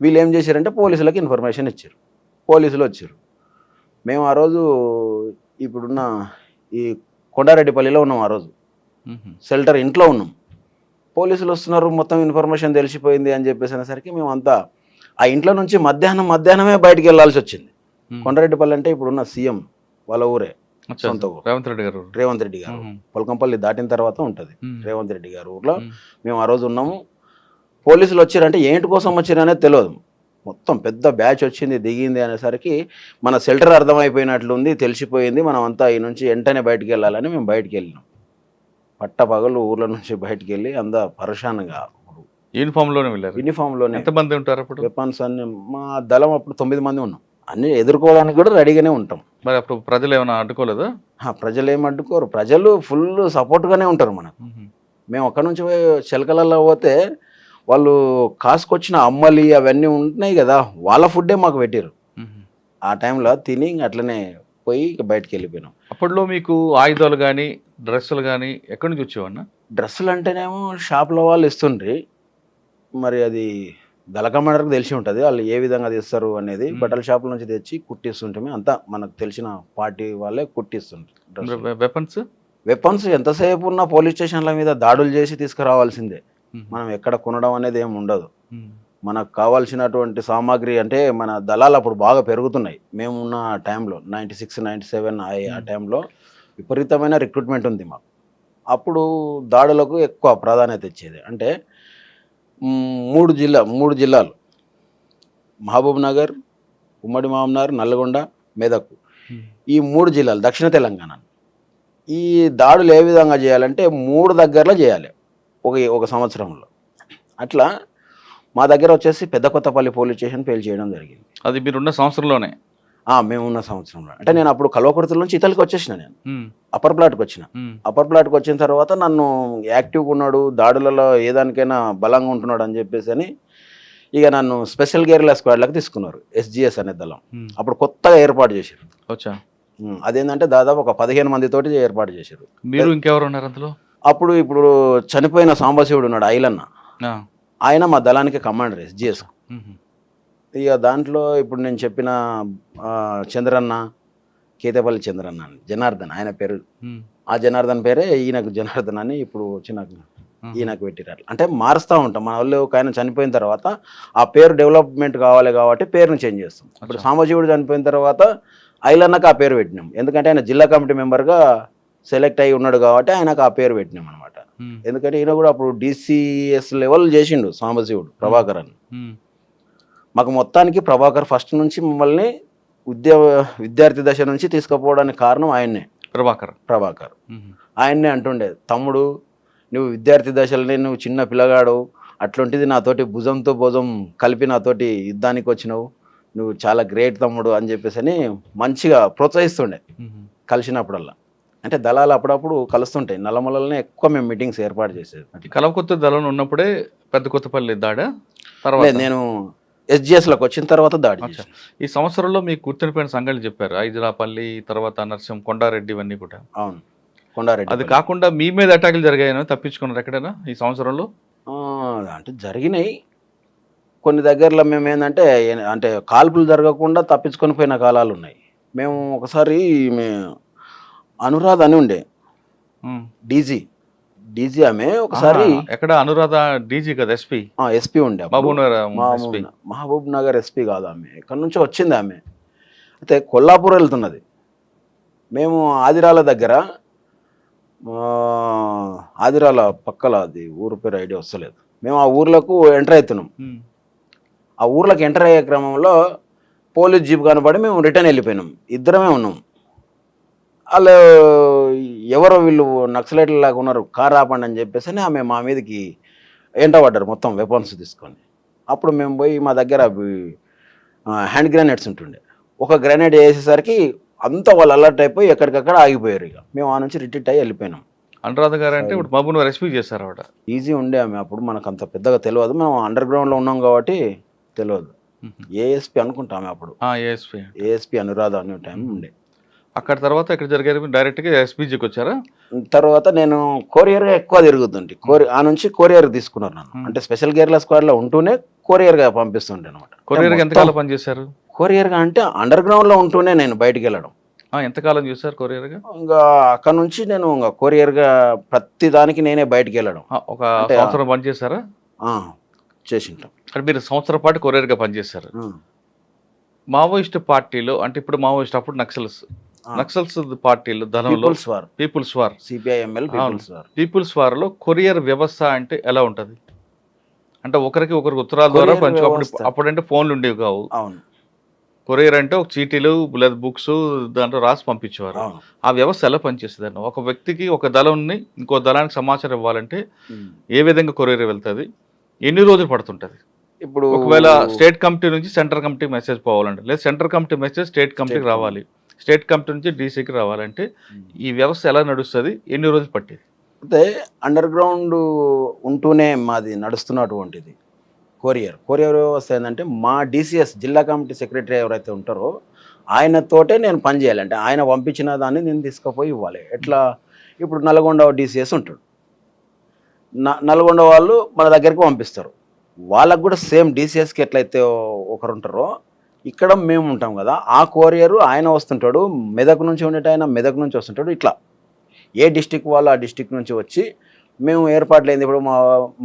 వీళ్ళు ఏం చేశారంటే పోలీసులకు ఇన్ఫర్మేషన్ ఇచ్చారు. పోలీసులు వచ్చారు. మేము ఆ రోజు ఇప్పుడున్న ఈ కొండారెడ్డిపల్లిలో ఉన్నాం. ఆ రోజు షెల్టర్ ఇంట్లో ఉన్నాం. పోలీసులు వస్తున్నారు, మొత్తం ఇన్ఫర్మేషన్ తెలిసిపోయింది అని చెప్పేసి అనేసరికి మేమంతా ఆ ఇంట్లో నుంచి మధ్యాహ్నమే బయటికి వెళ్ళాల్సి వచ్చింది. కొండారెడ్డిపల్లి అంటే ఇప్పుడున్న సీఎం వాళ్ళ ఊరే, సొంత ఊరు. రేవంత్ రెడ్డి గారు పొలకంపల్లి దాటిన తర్వాత ఉంటుంది రేవంత్ రెడ్డి గారు ఊర్లో. మేము ఆ రోజు ఉన్నాము. పోలీసులు వచ్చారంటే ఏంటి కోసం వచ్చారనేది తెలియదు. మొత్తం పెద్ద బ్యాచ్ వచ్చింది, దిగింది అనేసరికి మన షెల్టర్ అర్థమైపోయినట్లుంది, తెలిసిపోయింది. మనం అంతా ఈ నుంచి వెంటనే బయటికి వెళ్ళాలని మేము బయటికి వెళ్ళినాం. పట్టపగలు ఊర్ల నుంచి బయటికి వెళ్ళి అంత పరేషాన్గా. యూనిఫామ్ లోనే వెళ్ళారు? యూనిఫామ్ లోనే. ఎంతమంది ఉంటారు అప్పుడు? వెపన్స్ అన్ని మా దళం అప్పుడు 9 మంది ఉన్నాం. అన్ని ఎదుర్కోవడానికి కూడా రెడీగానే ఉంటాం. మరి అప్పుడు ప్రజలు ఏమైనా అడ్డుకోలేదా? ప్రజలు ఏమి అడ్డుకోరు, ప్రజలు ఫుల్ సపోర్ట్గానే ఉంటారు మనకు. మేము అక్కడ నుంచి చిలకలలో పోతే వాళ్ళు కాసుకొచ్చిన అమ్మలి అవన్నీ ఉంటున్నాయి కదా, వాళ్ళ ఫుడ్డే మాకు పెట్టారు. ఆ టైంలో తిని అట్లనే పోయి బయటకు వెళ్ళిపోయినాం. అప్పట్లో మీకు ఆయుధాలు కానీ డ్రెస్సులు కానీ ఎక్కడి నుంచి వచ్చేవన్నా? డ్రెస్సులు అంటేనేమో షాప్లో వాళ్ళు ఇస్తుండ్రి. మరి అది దళ కమాండర్కి తెలిసి ఉంటుంది వాళ్ళు ఏ విధంగా తీస్తారు అనేది. బట్టల షాపుల నుంచి తెచ్చి కుట్టిస్తుంటే అంతా మనకు తెలిసిన పార్టీ వాళ్ళే కుట్టిస్తుంటారు. వెపన్స్ ఎంతసేపు ఉన్న పోలీస్ స్టేషన్ల మీద దాడులు చేసి తీసుకురావాల్సిందే. మనం ఎక్కడ కొనడం అనేది ఏమి ఉండదు. మనకు కావాల్సినటువంటి సామాగ్రి అంటే మన దళాలు అప్పుడు బాగా పెరుగుతున్నాయి. మేమున్న టైంలో 96, 97 ఆ టైంలో విపరీతమైన రిక్రూట్మెంట్ ఉంది మాకు. అప్పుడు దాడులకు ఎక్కువ ప్రాధాన్యత ఇచ్చేది. అంటే 3 జిల్లాలు మహబూబ్ నగర్, ఉమ్మడి మహబూబ్నగర్, నల్గొండ, మెదక్, ఈ 3 జిల్లాలు దక్షిణ తెలంగాణ. ఈ దాడులు ఏ విధంగా చేయాలంటే 3 దగ్గరలో చేయాలి ఒక సంవత్సరంలో. అట్లా మా దగ్గర వచ్చేసి పెద్ద కొత్తపల్లి పోలీస్ స్టేషన్ పేల్ చేయడం జరిగింది. అది మీరున్న సంవత్సరంలోనే? మేమున్న సంవత్సరంలో. అంటే నేను అప్పుడు కల్వకుర్తిల నుంచి ఇతలికి వచ్చేసిన. నేను అప్పర్ ప్లాట్కి వచ్చిన. అప్పర్ ప్లాట్కి వచ్చిన తర్వాత నన్ను యాక్టివ్గా ఉన్నాడు, దాడులలో ఏదానికైనా బలంగా ఉంటున్నాడు అని చెప్పేసి అని ఇక నన్ను స్పెషల్ గేర్ల స్క్వాడ్లకు తీసుకున్నారు. SGS అనే దళం అప్పుడు కొత్తగా ఏర్పాటు చేశారు. అదేంటంటే దాదాపు ఒక 15 మందితోటి ఏర్పాటు చేశారు. మీరు ఇంకెవరు ఉన్నారు అందులో? ఇప్పుడు చనిపోయిన సాంబశివుడు ఉన్నాడు, ఐలన్న, ఆయన మా దళానికి కమాండర్ SGS. ఇక దాంట్లో ఇప్పుడు నేను చెప్పిన చంద్రన్న, కేతపల్లి చంద్రన్న అని, జనార్దన్ ఆయన పేరు. ఆ జనార్దన్ పేరే ఈయనకు జనార్దన్ అని ఇప్పుడు వచ్చిన ఈయనకు పెట్టిరారు. అంటే మారుస్తూ ఉంటాం. మన వాళ్ళు ఒక ఆయన చనిపోయిన తర్వాత ఆ పేరు డెవలప్మెంట్ కావాలి కాబట్టి పేరుని చేంజ్ చేస్తాం. ఇప్పుడు సాంబశివుడు చనిపోయిన తర్వాత ఐలన్నకు ఆ పేరు పెట్టినాం. ఎందుకంటే ఆయన జిల్లా కమిటీ మెంబర్గా సెలెక్ట్ అయ్యి ఉన్నాడు కాబట్టి ఆయనకు ఆ పేరు పెట్టినాం అనమాట. ఎందుకంటే ఈయన కూడా అప్పుడు DCS లెవెల్ చేసిండు సాంబశివుడు, ప్రభాకర్ అని. మాకు మొత్తానికి ప్రభాకర్ ఫస్ట్ నుంచి మమ్మల్ని విద్యార్థి దశ నుంచి తీసుకుపోవడానికి కారణం ఆయన్నే. ప్రభాకర్ ఆయన్నే అంటుండే, తమ్ముడు నువ్వు విద్యార్థి దశలోనే నువ్వు చిన్న పిల్లగాడు, అట్లాంటిది నాతోటి భుజంతో భుజం కలిపి నాతోటి యుద్ధానికి వచ్చినావు, నువ్వు చాలా గ్రేట్ తమ్ముడు అని చెప్పేసి అని మంచిగా ప్రోత్సహిస్తుండే కలిసినప్పుడల్లా. అంటే దళాలు అప్పుడప్పుడు కలుస్తుంటాయి. నల్లమలలోనే ఎక్కువ మేము మీటింగ్స్ ఏర్పాటు చేసేది. కలవకొత్త దళం ఉన్నప్పుడే పెద్ద కొత్తపల్లి దాడా? తర్వాత నేను SGSలోకి వచ్చిన తర్వాత దాడి. ఈ సంవత్సరంలో మీకు గుర్తుండిపోయిన సంఘటనలు చెప్పారు, ఐజలాపల్లి, తర్వాత నర్సం, కొండారెడ్డి, ఇవన్నీ కూడా. అవును. కొండారెడ్డి. అది కాకుండా మీ మీద అటాకులు జరిగాయని తప్పించుకున్నారు ఎక్కడైనా ఈ సంవత్సరంలో? అంటే జరిగినాయి కొన్ని దగ్గరలో. మేము ఏంటంటే అంటే కాల్పులు జరగకుండా తప్పించుకొని పోయిన కాలాలు ఉన్నాయి. మేము ఒకసారి అనురాధ అని ఉండే డీజీ ఆమె ఒకసారి ఎక్కడ అనురాధ డీజీ కదా, ఎస్పీ ఎస్పీ ఉండే మహబూబ్ నగర్ ఎస్పీ కాదు ఆమె, ఇక్కడ నుంచి వచ్చింది ఆమె. అయితే కొల్లాపూర్ వెళ్తున్నది. మేము ఆదిరాల దగ్గర ఆదిరాల పక్కల, అది ఊరు పేరు ఐడియా వస్తలేదు, మేము ఆ ఊర్లకు ఎంటర్ అవుతున్నాం. ఆ ఊర్లోకి ఎంటర్ అయ్యే క్రమంలో పోలీస్ జీప్ కనబడి మేము రిటర్న్ వెళ్ళిపోయినాం. ఇద్దరమే ఉన్నాం. వాళ్ళు ఎవరో వీళ్ళు నక్సలైట్లు లాగా ఉన్నారు, కార్ ఆపండి అని చెప్పేసి ఆమె మా మీదకి ఎంటబడ్డారు మొత్తం వెపన్స్ తీసుకొని. అప్పుడు మేము పోయి మా దగ్గర హ్యాండ్ గ్రెనేడ్స్ ఉంటుండే, ఒక గ్రెనేడ్ వేసేసరికి అంతా వాళ్ళు అలర్ట్ అయిపోయి ఎక్కడికక్కడ ఆగిపోయారు. ఇక మేము ఆ నుంచి రిట్రీట్ అయ్యి వెళ్ళిపోయినాం. అనురాధ గారు అంటే ఇప్పుడు మహబూబ్ రెస్పీ చేశారు ఆవిడ. ఈజీ ఉండే ఆమె, అప్పుడు మనకు అంత పెద్దగా తెలియదు, మేము అండర్ గ్రౌండ్లో ఉన్నాం కాబట్టి తెలియదు. ఏఎస్పీ అనుకుంటామే అప్పుడు, ఏఎస్పీ అనురాధ అనే టైం ఉండే. అక్కడ తర్వాత ఎక్కడ జరిగారు? డైరెక్ట్గా ఎస్పీజీకి వచ్చారా? తర్వాత నేను కొరియర్గా ఎక్కువ తిరుగుతుంటే ఆ నుంచి కొరియర్ తీసుకున్నారు నన్ను. అంటే స్పెషల్ గేర్ల స్క్వాడ్లో ఉంటూనే కొరియర్గా పంపిస్తుండే అనమాట. కొరియర్గా ఎంతకాలం పనిచేశారు? కొరియర్గా అంటే అండర్ గ్రౌండ్లో ఉంటూనే నేను బయటికి వెళ్ళడం. ఎంతకాలం చూసారు కొరియర్గా? ఇంకా అక్కడ నుంచి నేను ఇంకా కొరియర్గా ప్రతి దానికి నేనే బయటికి వెళ్ళడం. ఒక సంవత్సరం పనిచేశారా? చేసింటాం. అంటే మీరు సంవత్సరం పాటు కొరియర్గా పనిచేశారు. మావోయిస్ట్ పార్టీలో అంటే ఇప్పుడు మావోయిస్ట్, అప్పుడు నక్సల్స్ పార్టీలు ధనంలో పీపుల్స్ వార్, సిపిఐఎంఎల్ పీపుల్స్ వార్లో కొరియర్ వ్యవస్థ అంటే ఎలా ఉంటుంది? అంటే ఒకరికి ఉత్తరాల ద్వారా అప్పుడంటే ఫోన్లు ఉండేవి కావు. కొరియర్ అంటే ఒక చీటీలు లేదా బుక్స్ దాంట్లో రాసి పంపించేవారు. ఆ వ్యవస్థ ఎలా పనిచేస్తుంది? ఒక వ్యక్తికి ఒక దళంని ఇంకో దళానికి సమాచారం ఇవ్వాలంటే ఏ విధంగా కొరియర్ వెళ్తుంది? ఎన్ని రోజులు పడుతుంటది? ఇప్పుడు ఒకవేళ స్టేట్ కమిటీ నుంచి సెంట్రల్ కమిటీ మెసేజ్ పోవాలంటే, లేదా సెంట్రల్ కమిటీ మెసేజ్ స్టేట్ కమిటీకి రావాలి, స్టేట్ కమిటీ నుంచి డీసీకి రావాలంటే ఈ వ్యవస్థ ఎలా నడుస్తుంది? ఎన్ని రోజులు పట్టేది? అయితే అండర్ గ్రౌండ్ ఉంటూనే మాది నడుస్తున్నటువంటిది కొరియర్ వ్యవస్థ ఏంటంటే, మా డీసీఎస్ జిల్లా కమిటీ సెక్రటరీ ఎవరైతే ఉంటారో ఆయనతోటే నేను పని చేయాలి. అంటే ఆయన పంపించిన దాన్ని నేను తీసుకుపోయి ఇవ్వాలి. ఎట్లా, ఇప్పుడు నల్గొండ డీసీఎస్ ఉంటాడు, నల్గొండ వాళ్ళు మన దగ్గరికి పంపిస్తారు. వాళ్ళకు కూడా సేమ్ డీసీఎస్కి ఎట్లయితే ఒకరు ఉంటారో ఇక్కడ మేము ఉంటాం కదా, ఆ కొరియరు ఆయన వస్తుంటాడు. మెదక్ నుంచి ఉండేట మెదక్ నుంచి వస్తుంటాడు. ఇట్లా ఏ డిస్టిక్ వాళ్ళు ఆ డిస్టిక్ నుంచి వచ్చి మేము ఏర్పాట్లు అయింది. ఇప్పుడు మా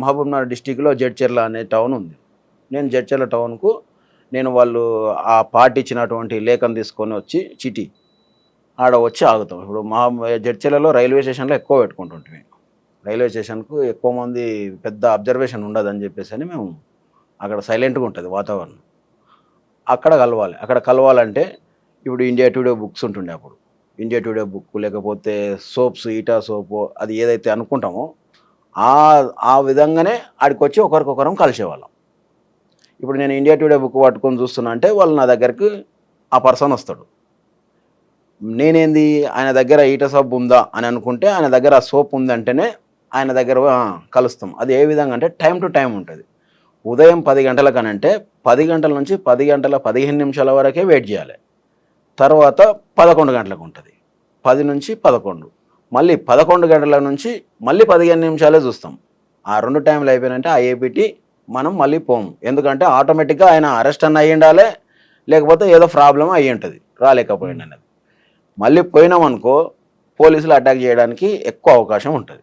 మహబూబ్నగర్ డిస్టిక్లో జడ్చర్ల అనే టౌన్ ఉంది. నేను జడ్చర్ల టౌన్కు వాళ్ళు ఆ పార్టీ ఇచ్చినటువంటి లేఖను తీసుకొని వచ్చి చిటి ఆడ వచ్చి ఆగుతాం. ఇప్పుడు జడ్చర్లలో రైల్వే స్టేషన్లో ఎక్కువ పెట్టుకుంటుంటే, రైల్వే స్టేషన్కు ఎక్కువ మంది పెద్ద అబ్జర్వేషన్ ఉండదని చెప్పేసి మేము అక్కడ సైలెంట్గా ఉంటుంది వాతావరణం. అక్కడ కలవాలంటే ఇప్పుడు ఇండియా టుడే బుక్స్ ఉంటుండే, అప్పుడు ఇండియా టుడే బుక్ లేకపోతే సోప్స్, ఈటా సోపు, అది ఏదైతే అనుకుంటామో ఆ విధంగానే ఆడికి వచ్చి ఒకరికొకరం కలిసేవాళ్ళం. ఇప్పుడు నేను ఇండియా టుడే బుక్ పట్టుకొని చూస్తున్నా అంటే వాళ్ళు నా దగ్గరికి ఆ పర్సన్ వస్తాడు. నేనేంది ఆయన దగ్గర ఈటా సోప్ ఉందా అని అనుకుంటే ఆయన దగ్గర ఆ సోప్ ఉందంటేనే ఆయన దగ్గర కలుస్తాం. అది ఏ విధంగా అంటే టైం టు టైం ఉంటుంది. ఉదయం 10 గంటలకనంటే 10 గంటల నుంచి 10 గంటల 15 నిమిషాల వరకే వెయిట్ చేయాలి. తర్వాత 11 గంటలకు ఉంటుంది, 10 నుంచి 11, మళ్ళీ 11 గంటల నుంచి మళ్ళీ 15 నిమిషాలే చూస్తాం. ఆ 2 టైంలు అయిపోయినంటే ఆ ఏపీటీ మనం మళ్ళీ పోము. ఎందుకంటే ఆటోమేటిక్గా ఆయన అరెస్ట్ అన్న అయ్యి ఉండాలి, లేకపోతే ఏదో ప్రాబ్లం అయ్యి ఉంటుంది, రాలేకపోయింది అనేది. మళ్ళీ పోయినామనుకో పోలీసులు అటాక్ చేయడానికి ఎక్కువ అవకాశం ఉంటుంది.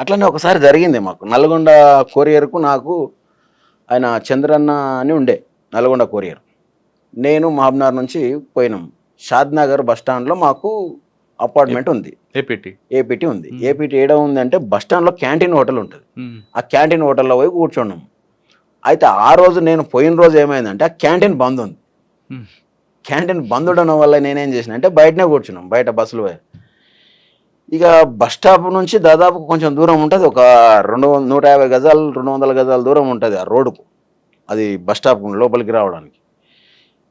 అట్లనే ఒకసారి జరిగింది మాకు నల్గొండ కొరియర్కు. నాకు ఆయన చంద్రన్న అని ఉండే నల్గొండ కొరియర్. నేను మహబూబ్నగర్ నుంచి పోయినాం. షాద్నగర్ బస్టాండ్లో మాకు అపార్ట్మెంట్ ఉంది, ఏపీటీ ఉంది. ఏపీటీ ఏడ ఉంది అంటే బస్టాండ్లో క్యాంటీన్ హోటల్ ఉంటుంది. ఆ క్యాంటీన్ హోటల్లో పోయి కూర్చున్నాం. అయితే ఆ రోజు నేను పోయిన రోజు ఏమైందంటే ఆ క్యాంటీన్ బంద్ ఉంది. క్యాంటీన్ బంద్ ఉండడం వల్ల నేనేం చేసిన అంటే బయటనే కూర్చున్నాం, బయట బస్సులు. ఇక బస్ స్టాప్ నుంచి దాదాపు కొంచెం దూరం ఉంటుంది, ఒక 150 గజాలు 200 గజాల దూరం ఉంటుంది ఆ రోడ్డుకు, అది బస్ స్టాప్ లోపలికి రావడానికి.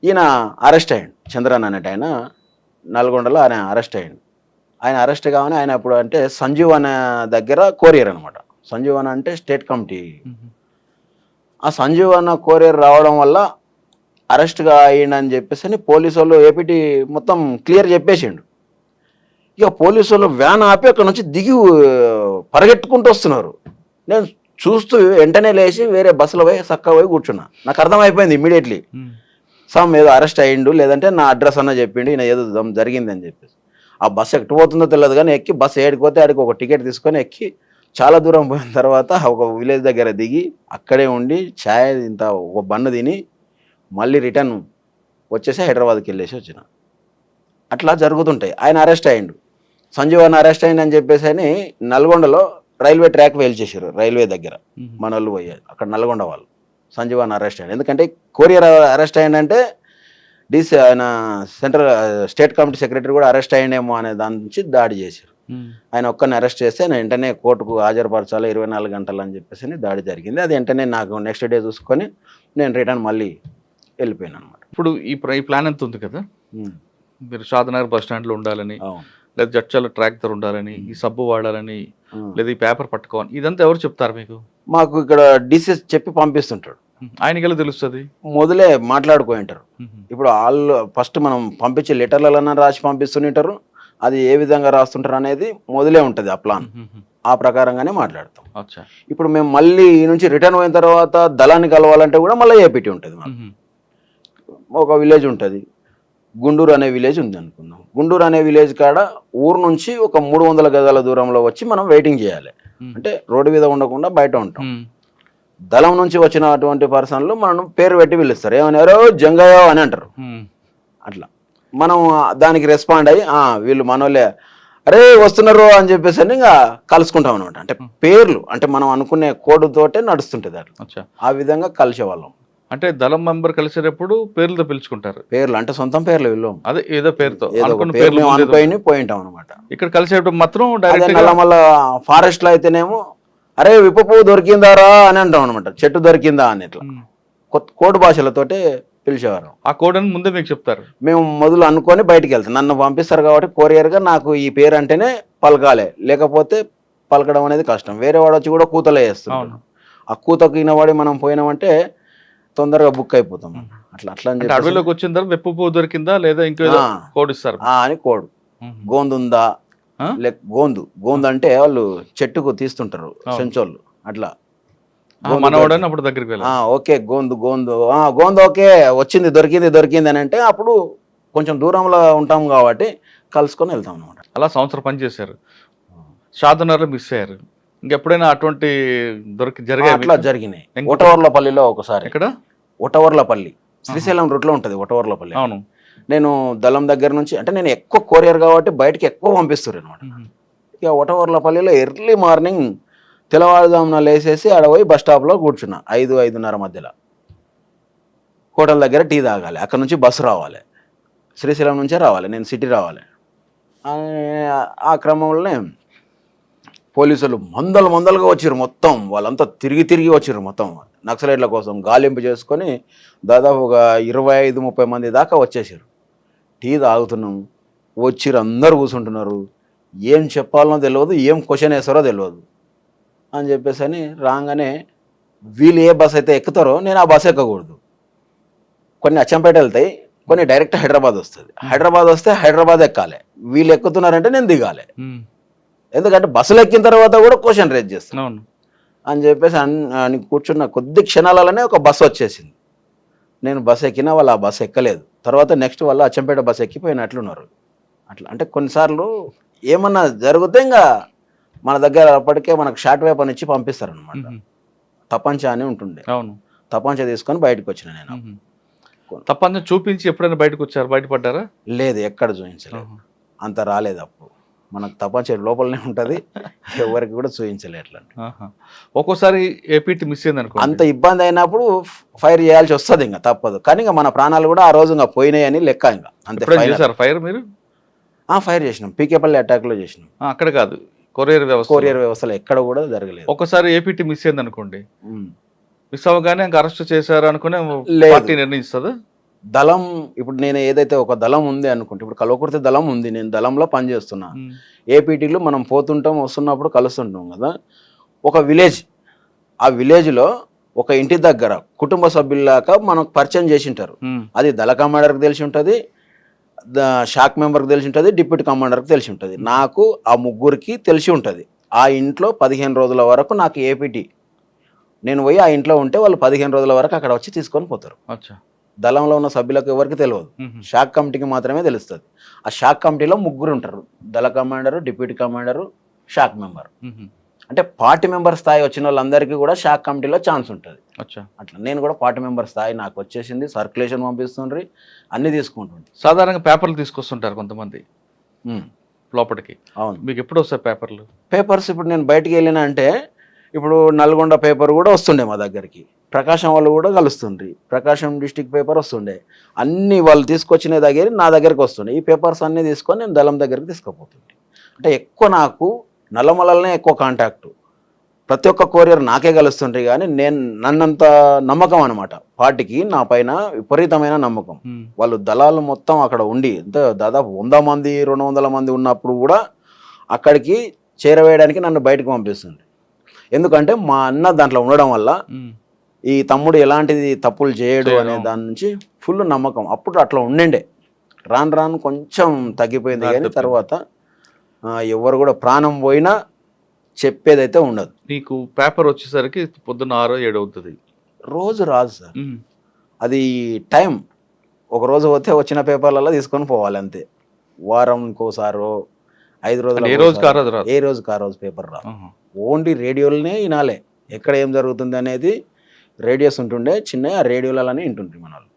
ఈయన అరెస్ట్ అయ్యాడు, చంద్రన్ అనేట ఆయన నల్గొండలో ఆయన అరెస్ట్ అయ్యాడు. ఆయన అరెస్ట్ కావని ఆయన ఇప్పుడు అంటే సంజీవ్ అనే దగ్గర కొరియర్ అనమాట. సంజీవ్ అన్న అంటే స్టేట్ కమిటీ. ఆ సంజీవ్ అన్న కొరియర్ రావడం వల్ల అరెస్ట్గా అయ్యిండని చెప్పేసి పోలీసు వాళ్ళు ఏపీటీ మొత్తం క్లియర్ చెప్పేసిండు. ఇక పోలీసు వాళ్ళు వ్యాన్ ఆపి అక్కడ నుంచి దిగి పరిగెట్టుకుంటూ వస్తున్నారు. నేను చూస్తూ వెంటనే లేచి వేరే బస్సులో పోయి చక్కగా పోయి కూర్చున్నా. నాకు అర్థమైపోయింది ఇమ్మీడియట్లీ సమ్ ఏదో అరెస్ట్ అయ్యిండు, లేదంటే నా అడ్రస్ అన్న చెప్పిండు, ఈయన ఏదో జరిగింది అని చెప్పేసి. ఆ బస్సు ఎక్కడ పోతుందో తెలియదు కానీ ఎక్కి బస్సు ఏడిపోతే ఆడికి ఒక టికెట్ తీసుకొని ఎక్కి చాలా దూరం పోయిన తర్వాత ఒక విలేజ్ దగ్గర దిగి అక్కడే ఉండి ఛాయ్ ఇంత ఒక బన్ను తిని మళ్ళీ రిటర్న్ వచ్చేసి హైదరాబాద్కి వెళ్ళేసి వచ్చిన. అట్లా జరుగుతుంటాయి. ఆయన అరెస్ట్ అయ్యిండు, సంజీవ్ అని అరెస్ట్ అయ్యింది అని చెప్పేసి అని నల్గొండలో రైల్వే ట్రాక్ వేల్చేసారు. రైల్వే దగ్గర మన వాళ్ళు పోయారు, అక్కడ నల్గొండ వాళ్ళు సంజీవ్ అని అరెస్ట్ అయ్యింది. ఎందుకంటే కొరియర్ అరెస్ట్ అయ్యిందంటే డీసీ ఆయన సెంట్రల్ స్టేట్ కమిటీ సెక్రటరీ కూడా అరెస్ట్ అయ్యిండేమో అనే దాని నుంచి దాడి చేశారు. ఆయన ఒక్కరిని అరెస్ట్ చేస్తే నేను వెంటనే కోర్టుకు హాజరుపరచాలి 24 గంటలు అని చెప్పేసి దాడి జరిగింది. అది వెంటనే నాకు నెక్స్ట్ డే చూసుకొని నేను రిటర్న్ మళ్ళీ వెళ్ళిపోయాను అనమాట. ఇప్పుడు ఈ ప్లాన్ ఎంత ఉంది కదా, మీరు షాదనగర్ బస్ స్టాండ్లో ఉండాలని, లేదా జడ్చర్ల ట్రాక్ దగ్గర ఉండాలని, ఈ సబ్బు వాడాలని, లేదా ఈ పేపర్ పట్టుకోవాలి, ఇదంతా ఎవరు చెప్తారు మీకు? మాకు ఇక్కడ డీసీఎస్ చెప్పి పంపిస్తుంటాడు. ఆయనకి ఎలా తెలుస్తుంది? మొదలే మాట్లాడుకుంటారు. ఇప్పుడు వాళ్ళు ఫస్ట్ మనం పంపించే లెటర్లన్నా రాసి పంపిస్తుంటారు. అది ఏ విధంగా రాస్తుంటారు అనేది మొదలే ఉంటుంది ఆ ప్లాన్. ఆ ప్రకారంగానే మాట్లాడతాం. ఇప్పుడు మేము మళ్ళీ ఈ నుంచి రిటర్న్ అయిన తర్వాత దళాన్ని కలవాలంటే కూడా మళ్ళీ ఏపీటీ ఉంటుంది. ఒక విలేజ్ ఉంటుంది, గుండూరు అనే విలేజ్ ఉంది అనుకుందాం. గుండూరు అనే విలేజ్ కాడ ఊరు నుంచి ఒక 300 గజాల దూరంలో వచ్చి మనం వెయిటింగ్ చేయాలి. అంటే రోడ్డు మీద ఉండకుండా బయట ఉంటాం. దళం నుంచి వచ్చినటువంటి పర్సన్లు మనం పేరు పెట్టి పిలుస్తారు. ఏమన్నారో జంగయ్య అని అంటారు. అట్లా మనం దానికి రెస్పాండ్ అయ్యి వీళ్ళు మనోళ్ళే, అరే వస్తున్నారు అని చెప్పేసి అని ఇంకా కలుసుకుంటాం అనమాట. అంటే పేర్లు అంటే మనం అనుకునే కోడ్ తోటే నడుస్తుంటుంది అట్లా. ఆ విధంగా కలిసేవాళ్ళం. అంటే దళం మెంబర్ కలిసేటప్పుడు పేర్లతో పిలుచుకుంటారు. పేర్లు అంటే సొంతం పేర్లు వీళ్ళు, అదే ఏదో పేరుతో పోయింటాం అనమాట. ఇక్కడ కలిసేటప్పుడు మాత్రం మళ్ళీ ఫారెస్ట్ లో అయితేనేమో అరే విప్ప పువ్వు దొరికిందారా అని అంటాం అనమాట. చెట్టు దొరికిందా అని ఇట్లా కోడ్ భాషలతోటే పిలిచేవారు. ఆ కోడ్ అని ముందే మీకు చెప్తారు. మేము మొదలు అనుకొని బయటికి వెళ్తాం. నన్ను పంపిస్తారు కాబట్టి కొరియర్గా నాకు ఈ పేరు అంటేనే పలకాలి, లేకపోతే పలకడం అనేది కష్టం. వేరే వాడు వచ్చి కూడా కూతలే వేస్తున్నాడు. ఆ కూతకు ఈనవాడి మనం పోయినామంటే తొందరగా బుక్ అయిపోతాం. అట్లా అడవిలోకి వచ్చిన తర్వాత వెప్పు పువ్వు దొరికిందా లేదా ఇంకో కోడ్ ఇస్తారు అని కోడ్. గోందు ఉందా, లేక గోందు అంటే వాళ్ళు చెట్టుకు తీస్తుంటారు సెంచోళ్ళు. అట్లా మనవాడని అప్పుడు దగ్గరికి వెళ్ళి ఓకే గోందు ఓకే వచ్చింది దొరికింది అని అంటే అప్పుడు కొంచెం దూరంలో ఉంటాం కాబట్టి కలుసుకొని వెళ్తాం అనమాట. అలా సంవత్సరం పని చేశారు. షాదనగర్లో మిస్ అయ్యారు. ఇంకెప్పుడైనా అటువంటి అట్లా జరిగినాయి. ఒటవర్లపల్లిలో ఒకసారి. ఇక్కడ ఒటవర్లపల్లి శ్రీశైలం రూట్లో ఉంటుంది ఒటవర్లపల్లి. అవును. నేను దళం దగ్గర నుంచి అంటే నేను ఎక్కువ కొరియర్ కాబట్టి బయటకి ఎక్కువ పంపిస్తారు అనమాట. ఇక ఒటవర్లపల్లిలో ఎర్లీ మార్నింగ్ తెల్లవారుజామున లేసేసి ఆడ పోయి బస్ స్టాప్లో కూర్చున్నా. 5-5:30 మధ్యలో హోటల్ దగ్గర టీ తాగాలి. అక్కడ నుంచి బస్సు రావాలి, శ్రీశైలం నుంచే రావాలి, నేను సిటీ రావాలి. ఆ క్రమంలోనే పోలీసులు మందలుగా వచ్చారు. మొత్తం వాళ్ళంతా తిరిగి వచ్చారు. మొత్తం నక్సలైట్ల కోసం గాలింపు చేసుకొని దాదాపు ఒక 25-30 మంది దాకా వచ్చేసారు. టీ తాగుతున్నాం, వచ్చిరు, అందరు కూర్చుంటున్నారు. ఏం చెప్పాలనో తెలియదు, ఏం క్వశ్చన్ వేస్తారో తెలియదు అని చెప్పేసి అని రాగానే వీళ్ళు ఏ బస్ అయితే ఎక్కుతారో నేను ఆ బస్ ఎక్కకూడదు. కొన్ని అచ్చంపేట వెళ్తాయి, కొన్ని డైరెక్ట్ హైదరాబాద్ వస్తుంది. హైదరాబాద్ వస్తే హైదరాబాద్ ఎక్కాలి. వీళ్ళు ఎక్కుతున్నారంటే నేను దిగాలి. ఎందుకంటే బస్సులు ఎక్కిన తర్వాత కూడా క్వశ్చన్ రేజ్ చేస్తాను అని చెప్పేసి అని కూర్చున్న కొద్ది క్షణాలలోనే ఒక బస్సు వచ్చేసింది. నేను బస్సు ఎక్కినా వాళ్ళు ఆ బస్సు ఎక్కలేదు. తర్వాత నెక్స్ట్ వాళ్ళు అచ్చంపేట బస్సు ఎక్కిపోయినట్లున్నారు. అట్లా అంటే కొన్నిసార్లు ఏమన్నా జరిగితే ఇంకా మన దగ్గర అప్పటికే మనకు షార్ట్ వేప్ అని ఇచ్చి పంపిస్తారు అనమాట. తపంచ అని ఉంటుండే. అవును. తపంచ తీసుకొని బయటకు వచ్చిన నేను. తపంచ చూపించి ఎప్పుడైనా బయటకు వచ్చారు? బయటపడ్డారా? లేదు, ఎక్కడ చూపించలేదు. అంత రాలేదు అప్పుడు. మనకు తపంచ లోపలనే ఉంటుంది, ఎవరికి కూడా చూపించలేదు. అట్లా ఒక్కోసారి ఏపీటీ మిస్ అయింది అనుకో, అంత ఇబ్బంది అయినప్పుడు ఫైర్ చేయాల్సి వస్తుంది. ఇంకా తప్పదు. కానీ ఇంకా మన ప్రాణాలు కూడా ఆ రోజు ఇంకా పోయినాయని లెక్క. ఇంకా అంతే. ఫైర్ మీరు ఫైర్ చేసినాం. పీకేపల్లి అటాక్లో చేసినాం. అక్కడ కాదు, కొరియర్ వ్యవస్థలో ఎక్కడ కూడా జరగలేదు. ఒకసారి ఏపీటీ మిస్ అయింది అనుకోండి, మిస్ అవ్వగానే ఇంకా అరెస్ట్ చేశారు అనుకునే పార్టీ నిర్ణయిస్తుంది. దళం ఇప్పుడు నేను ఏదైతే ఒక దళం ఉంది అనుకుంటే, ఇప్పుడు కల్వకుర్తి దళం ఉంది, నేను దళంలో పనిచేస్తున్నా. ఏపీటీలు మనం పోతుంటాం వస్తున్నప్పుడు కలుస్తుంటాం కదా. ఒక విలేజ్, ఆ విలేజ్లో ఒక ఇంటి దగ్గర కుటుంబ సభ్యుల్లాగా మనకు పరిచయం చేసి ఉంటారు. అది దళ కమాండర్కి తెలిసి ఉంటుంది, షాక్ మెంబర్కి తెలిసి ఉంటుంది, డిప్యూటీ కమాండర్కి తెలిసి ఉంటుంది. నాకు ఆ ముగ్గురికి తెలిసి ఉంటుంది. ఆ ఇంట్లో 15 రోజుల వరకు నాకు ఏపీటీ, నేను పోయి ఆ ఇంట్లో ఉంటే వాళ్ళు 15 రోజుల వరకు అక్కడ వచ్చి తీసుకొని పోతారు. అచ్చా. దళంలో ఉన్న సభ్యులకు ఎవరికి తెలియదు, షాక్ కమిటీకి మాత్రమే తెలుస్తుంది. ఆ షాక్ కమిటీలో ముగ్గురు ఉంటారు, దళ commander, deputy commander, shock member. అంటే పార్టీ మెంబర్ స్థాయి వచ్చిన వాళ్ళందరికీ కూడా షాక్ కమిటీలో ఛాన్స్ ఉంటుంది. అచ్చా. అట్లా నేను కూడా పార్టీ మెంబర్ స్థాయి నాకు వచ్చేసింది. సర్క్యులేషన్ పంపిస్తుండ్రి, అన్ని తీసుకుంటుండ్రి. సాధారణంగా పేపర్లు తీసుకొస్తుంటారు కొంతమంది లోపలికి. అవును. మీకు ఎప్పుడు వస్తాయి పేపర్లు? పేపర్స్ ఇప్పుడు నేను బయటికి వెళ్ళినా అంటే, ఇప్పుడు నల్గొండ పేపర్ కూడా వస్తుండే మా దగ్గరికి, ప్రకాశం వాళ్ళు కూడా కలుస్తుండ్రి, ప్రకాశం డిస్టిక్ పేపర్ వస్తుండే, అన్ని వాళ్ళు తీసుకొచ్చిన దగ్గర నా దగ్గరికి వస్తుండే. ఈ పేపర్స్ అన్నీ తీసుకొని నేను దళం దగ్గరికి తీసుకుపోతుండే. అంటే ఎక్కువ నాకు నల్లమలనే ఎక్కువ కాంటాక్టు, ప్రతి ఒక్క కొరియర్ నాకే కలుస్తుండ్రి. కానీ నేను నన్నంత నమ్మకం అనమాట పార్టీకి, నా పైన విపరీతమైన నమ్మకం. వాళ్ళు దళాలు మొత్తం అక్కడ ఉండి దాదాపు 100 మంది 200 మంది ఉన్నప్పుడు కూడా అక్కడికి చేరవేయడానికి నన్ను బయటకు పంపిస్తుంది. ఎందుకంటే మా అన్న దాంట్లో ఉండడం వల్ల ఈ తమ్ముడు ఎలాంటిది తప్పులు చేయడు అనే దాని నుంచి ఫుల్ నమ్మకం. అప్పుడు అట్లా ఉండిండే, రాను రాను కొంచెం తగ్గిపోయింది. కానీ తర్వాత ఎవరు కూడా ప్రాణం పోయినా చెప్పేదైతే ఉండదు. నీకు పేపర్ వచ్చేసరికి పొద్దున్న 6 7 అవుతుంది. రోజు రాదు సార్, అది టైం. ఒక రోజు పోతే వచ్చిన పేపర్లలో తీసుకొని పోవాలి అంతే. వారంకోసారో 5 రోజులు, ఏ రోజుకి ఆ రోజు పేపర్ రా. ఓన్లీ రేడియోలనే వినాలే, ఎక్కడ ఏం జరుగుతుంది అనేది. రేడియోస్ ఉంటుండే చిన్న, ఆ రేడియోలనే వింటుంటే మన వాళ్ళు.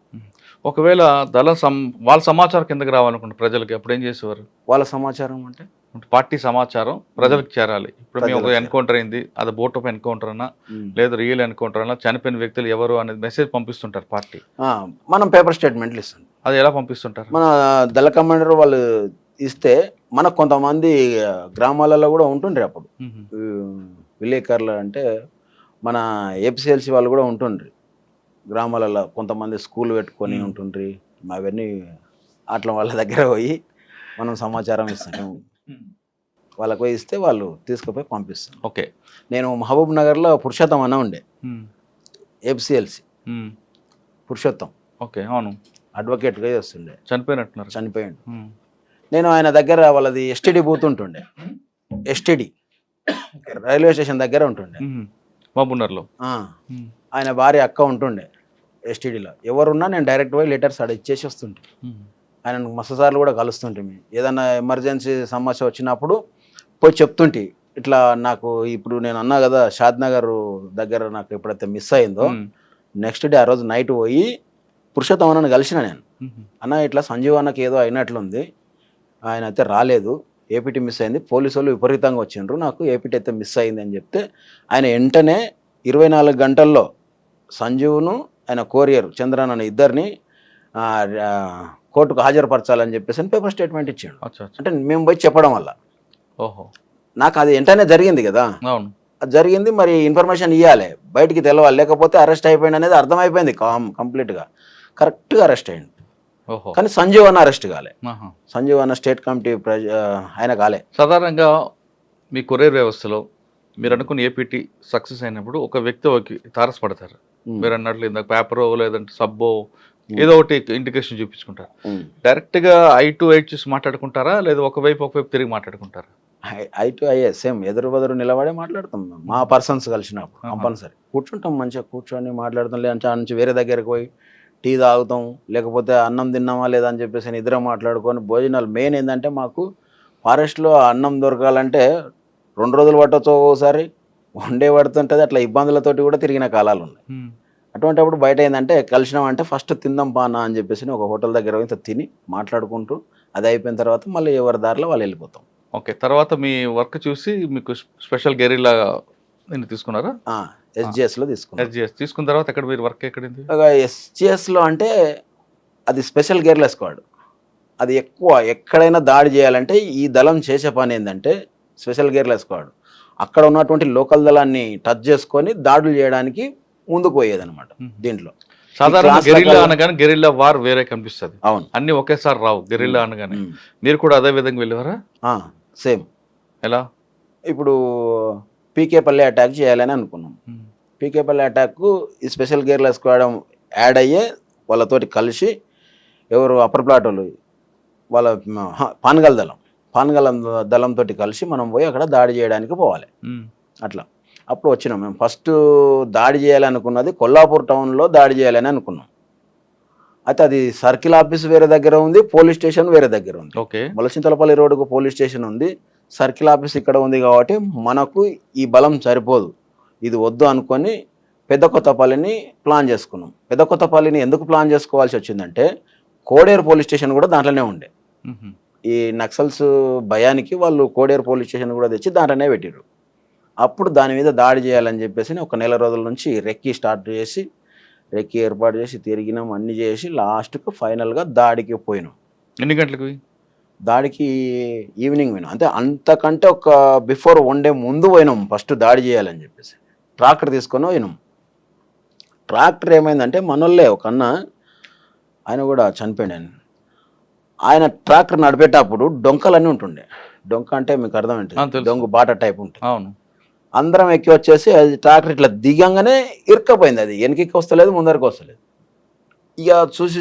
ఒకవేళ వాళ్ళ సమాచారం కిందకి రావాలనుకుంటే ప్రజలకి అప్పుడు ఏం చేసేవారు? వాళ్ళ సమాచారం అంటే పార్టీ సమాచారం ప్రజలకు చేరాలి. ఇప్పుడు మేము ఒక ఎన్కౌంటర్ అయింది, అది బోట్ ఆఫ్ ఎన్కౌంటర్ అన్నా లేదా రియల్ ఎన్కౌంటర్ అన్నా, చనిపోయిన వ్యక్తులు ఎవరు అనేది మెసేజ్ పంపిస్తుంటారు పార్టీ. మనం పేపర్ స్టేట్మెంట్లు ఇస్తాం. అది ఎలా పంపిస్తుంటారు? మన దళ కమాండర్ వాళ్ళు ఇస్తే మనకు కొంతమంది గ్రామాలలో కూడా ఉంటుండ్రి అప్పుడు విలేకరులు, అంటే మన ఏపీసీఎల్సీ వాళ్ళు కూడా ఉంటుండ్రి గ్రామాలలో. కొంతమంది స్కూల్ పెట్టుకొని ఉంటుండ్రి. అవన్నీ అట్లా వాళ్ళ దగ్గర పోయి మనం సమాచారం ఇస్తాం. వాళ్ళకు పోయి ఇస్తే వాళ్ళు తీసుకుపోయి పంపిస్తాం. ఓకే. నేను మహబూబ్ నగర్లో పురుషోత్తం అన్న ఉండే, ఏపీసీఎల్సీ పురుషోత్తం. ఓకే. అవును. అడ్వకేట్గా చేస్తుండే. చనిపోయినట్టున్నారు. చనిపోయాడు. నేను ఆయన దగ్గర వాళ్ళది ఎస్టీడీ బూత్ ఉంటుండే, ఎస్టీడీ రైల్వే స్టేషన్ దగ్గర ఉంటుండే మహబూబ్నగర్లో. ఆయన భార్య అక్క ఉంటుండే ఎస్టీడీలో. ఎవరున్నా నేను డైరెక్ట్ పోయి లెటర్స్ ఆడ ఇచ్చేసి వస్తుంటే. ఆయన మస్తు సార్లు కూడా కలుస్తుంటే, ఏదన్నా ఎమర్జెన్సీ సమస్య వచ్చినప్పుడు పోయి చెప్తుంటే, ఇట్లా నాకు ఇప్పుడు నేను అన్నా కదా షాద్ నగర్ దగ్గర నాకు ఎప్పుడైతే మిస్ అయిందో, నెక్స్ట్ డే ఆ రోజు నైట్ పోయి పురుషోత్తం అన్నని కలిసిన నేను. అన్న ఇట్లా సంజీవ్ అన్నకి ఏదో అయినట్లుంది, ఆయన అయితే రాలేదు, ఏపీటీ మిస్ అయింది, పోలీసు వాళ్ళు విపరీతంగా వచ్చిండ్రు, నాకు ఏపీటీ అయితే మిస్ అయింది అని చెప్తే, ఆయన వెంటనే 24 గంటల్లో సంజీవ్ను ఆయన కోరియర్ చంద్రన్ అనే ఇద్దరిని కోర్టుకు హాజరుపరచాలని చెప్పేసి పేపర్ స్టేట్మెంట్ ఇచ్చాడు. అంటే మేము పోయి చెప్పడం వల్ల నాకు అది వెంటనే జరిగింది కదా. అది జరిగింది, మరి ఇన్ఫర్మేషన్ ఇవ్వాలి, బయటికి తెలవాలి, లేకపోతే అరెస్ట్ అయిపోయింది అనేది అర్థమైపోయింది కంప్లీట్గా. కరెక్ట్గా అరెస్ట్ అయ్యింది. కానీ సంజీవ్ అన్న అరెస్ట్ కాలే. సంజీవ్ అన్న స్టేట్ కమిటీ ఆయన కాలే. సాధారణంగా మీ కొరియర్ వ్యవస్థలో మీరు అనుకున్న ఏపీటీ సక్సెస్ అయినప్పుడు ఒక వ్యక్తి తారసపడతారు. మీరు అన్నట్లు ఇందాక పేపరో లేదంటే సబ్బో ఏదో ఒకటి ఇండికేషన్ చూపించుకుంటారు. డైరెక్ట్గా ఐ టు ఐ చూసి మాట్లాడుకుంటారా, లేదా ఒకవైపు తిరిగి మాట్లాడుకుంటారా? ఐ టు ఐ సేమ్ ఎదురు బదురు నిలబడే మాట్లాడతాం. మా పర్సన్స్ కలిసినప్పుడు కంపల్సరీ కూర్చుంటాం, మంచిగా కూర్చొని మాట్లాడతాం. లేదంటే ఆ నుంచి వేరే దగ్గరికి పోయి టీ తాగుతాం, లేకపోతే అన్నం తిన్నామా లేదా అని చెప్పేసి ఇద్దరం మాట్లాడుకొని భోజనాలు. మెయిన్ ఏంటంటే మాకు ఫారెస్ట్లో అన్నం దొరకాలంటే 2 రోజులు పట్టవచ్చు, ఒకసారి 1 డే పడుతుంటుంది. అట్లా ఇబ్బందులతోటి కూడా తిరిగిన కాలాలు ఉన్నాయి. అటువంటి అప్పుడు బయట ఏంటంటే కలిసినామంటే ఫస్ట్ తిందాం పానా అని చెప్పేసి ఒక హోటల్ దగ్గర ఇంత తిని మాట్లాడుకుంటూ, అది అయిపోయిన తర్వాత మళ్ళీ ఎవరి దారిలో వాళ్ళు వెళ్ళిపోతాం. ఓకే. తర్వాత మీ వర్క్ చూసి మీకు స్పెషల్ గెరిల్లా తీసుకున్నారా? ఎస్జిఎస్లో తీసుకున్నాను. ఎస్జిఎస్ తీసుకున్న తర్వాత ఎక్కడ మీరు వర్క్ ఎక్కడింది? ఎస్జిఎస్లో అంటే అది స్పెషల్ గెరిల్లా స్క్వాడ్. అది ఎక్కువ ఎక్కడైనా దాడి చేయాలంటే ఈ దళం చేసే పని ఏంటంటే స్పెషల్ గెరిల్లా స్క్వాడ్ అక్కడ ఉన్నటువంటి లోకల్ దళాన్ని టచ్ చేసుకొని దాడులు చేయడానికి ముందుకు పోయేదన్నమాట. దీంట్లో సాధారణ గెరిల్లా అనగానే గెరిల్లా వార్ వేరే కనిపిస్తుంది. అవును, అన్ని ఒకేసారి రావు. గెరిల్లా అనగానే మీరు కూడా అదే విధంగా వెళ్ళేవారా? సేమ్. ఎలా? ఇప్పుడు పీకేపల్లి అటాక్ చేయాలని అనుకున్నాం. పీకేపల్లి అటాక్కు ఈ స్పెషల్ గెరిల్లా స్క్వాడ్ యాడ్ అయ్యే వాళ్ళతోటి కలిసి ఎవరు అప్పర్ ప్లాట్ వాళ్ళు వాళ్ళ పాన్గల్ దళంతో కలిసి మనం పోయి అక్కడ దాడి చేయడానికి పోవాలి. అట్లా అప్పుడు వచ్చినాం మేము. ఫస్ట్ దాడి చేయాలనుకున్నది కొల్లాపూర్ టౌన్లో దాడి చేయాలని అనుకున్నాం. అయితే అది సర్కిల్ ఆఫీస్ వేరే దగ్గర ఉంది, పోలీస్ స్టేషన్ వేరే దగ్గర ఉంది. ఓకే. మొలచింతలపల్లి రోడ్డుకు పోలీస్ స్టేషన్ ఉంది, సర్కిల్ ఆఫీస్ ఇక్కడ ఉంది. కాబట్టి మనకు ఈ బలం సరిపోదు, ఇది వద్దు అనుకొని పెద్ద కొత్తపల్లిని ప్లాన్ చేసుకున్నాం. పెద్ద కొత్తపల్లిని ఎందుకు ప్లాన్ చేసుకోవాల్సి వచ్చిందంటే కోడేరు పోలీస్ స్టేషన్ కూడా దాంట్లోనే ఉండే. ఈ నక్సల్స్ భయానికి వాళ్ళు కోడేరు పోలీస్ స్టేషన్ కూడా తెచ్చి దాంట్లోనే పెట్టారు. అప్పుడు దాని మీద దాడి చేయాలని చెప్పేసి ఒక నెల రోజుల నుంచి రెక్కి స్టార్ట్ చేసి రెక్కి ఏర్పాటు చేసి తిరిగినాం, అన్ని చేసి లాస్ట్కు ఫైనల్గా దాడికి పోయినాం. ఎన్ని గంటలకు? దాడికి ఈవినింగ్ పోయినాం. అంటే అంతకంటే ఒక బిఫోర్ 1 డే ముందు పోయినాం ఫస్ట్ దాడి చేయాలని చెప్పేసి. ట్రాక్టర్ తీసుకొని పోయినాం. ట్రాక్టర్ ఏమైందంటే మనోళ్ళే ఒక అన్న, ఆయన కూడా చనిపోయాడు. ఆయన ట్రాక్టర్ నడిపేటప్పుడు డొంకలన్నీ ఉంటుండే. డొంక అంటే మీకు అర్థం ఏంటి? డొంగు బాట టైప్ ఉంటుంది. అవును. అందరం ఎక్కి వచ్చేసి అది ట్రాక్టర్ ఇట్లా దిగంగానే ఇరుక్కపోయింది. అది వెనక్కి వస్తలేదు, ముందరికి వస్తలేదు. ఇక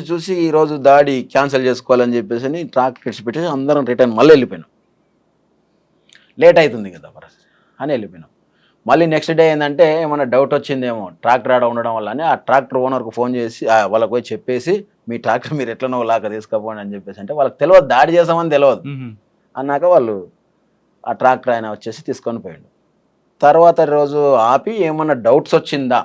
చూసి ఈరోజు దాడి క్యాన్సిల్ చేసుకోవాలని చెప్పేసి ట్రాక్టర్ ఇచ్చిపెట్టేసి అందరం రిటర్న్ మళ్ళీ వెళ్ళిపోయినాం. లేట్ అవుతుంది కదా అని వెళ్ళిపోయినాం. మళ్ళీ నెక్స్ట్ డే ఏంటంటే ఏమన్నా డౌట్ వచ్చిందేమో ట్రాక్టర్ ఆడ ఉండడం వల్ల అని ఆ ట్రాక్టర్ ఓనర్కు ఫోన్ చేసి వాళ్ళకి పోయి చెప్పేసి మీ ట్రాక్టర్ మీరు ఎట్లనో లాగా తీసుకుపోండి అని చెప్పేసి అంటే వాళ్ళకి తెలియదు, దాడి చేసామని తెలియదు. అన్నాక వాళ్ళు ఆ ట్రాక్టర్ ఆయన వచ్చేసి తీసుకొని పోయాడు. తర్వాత రోజు ఆపి ఏమన్నా డౌట్స్ వచ్చిందా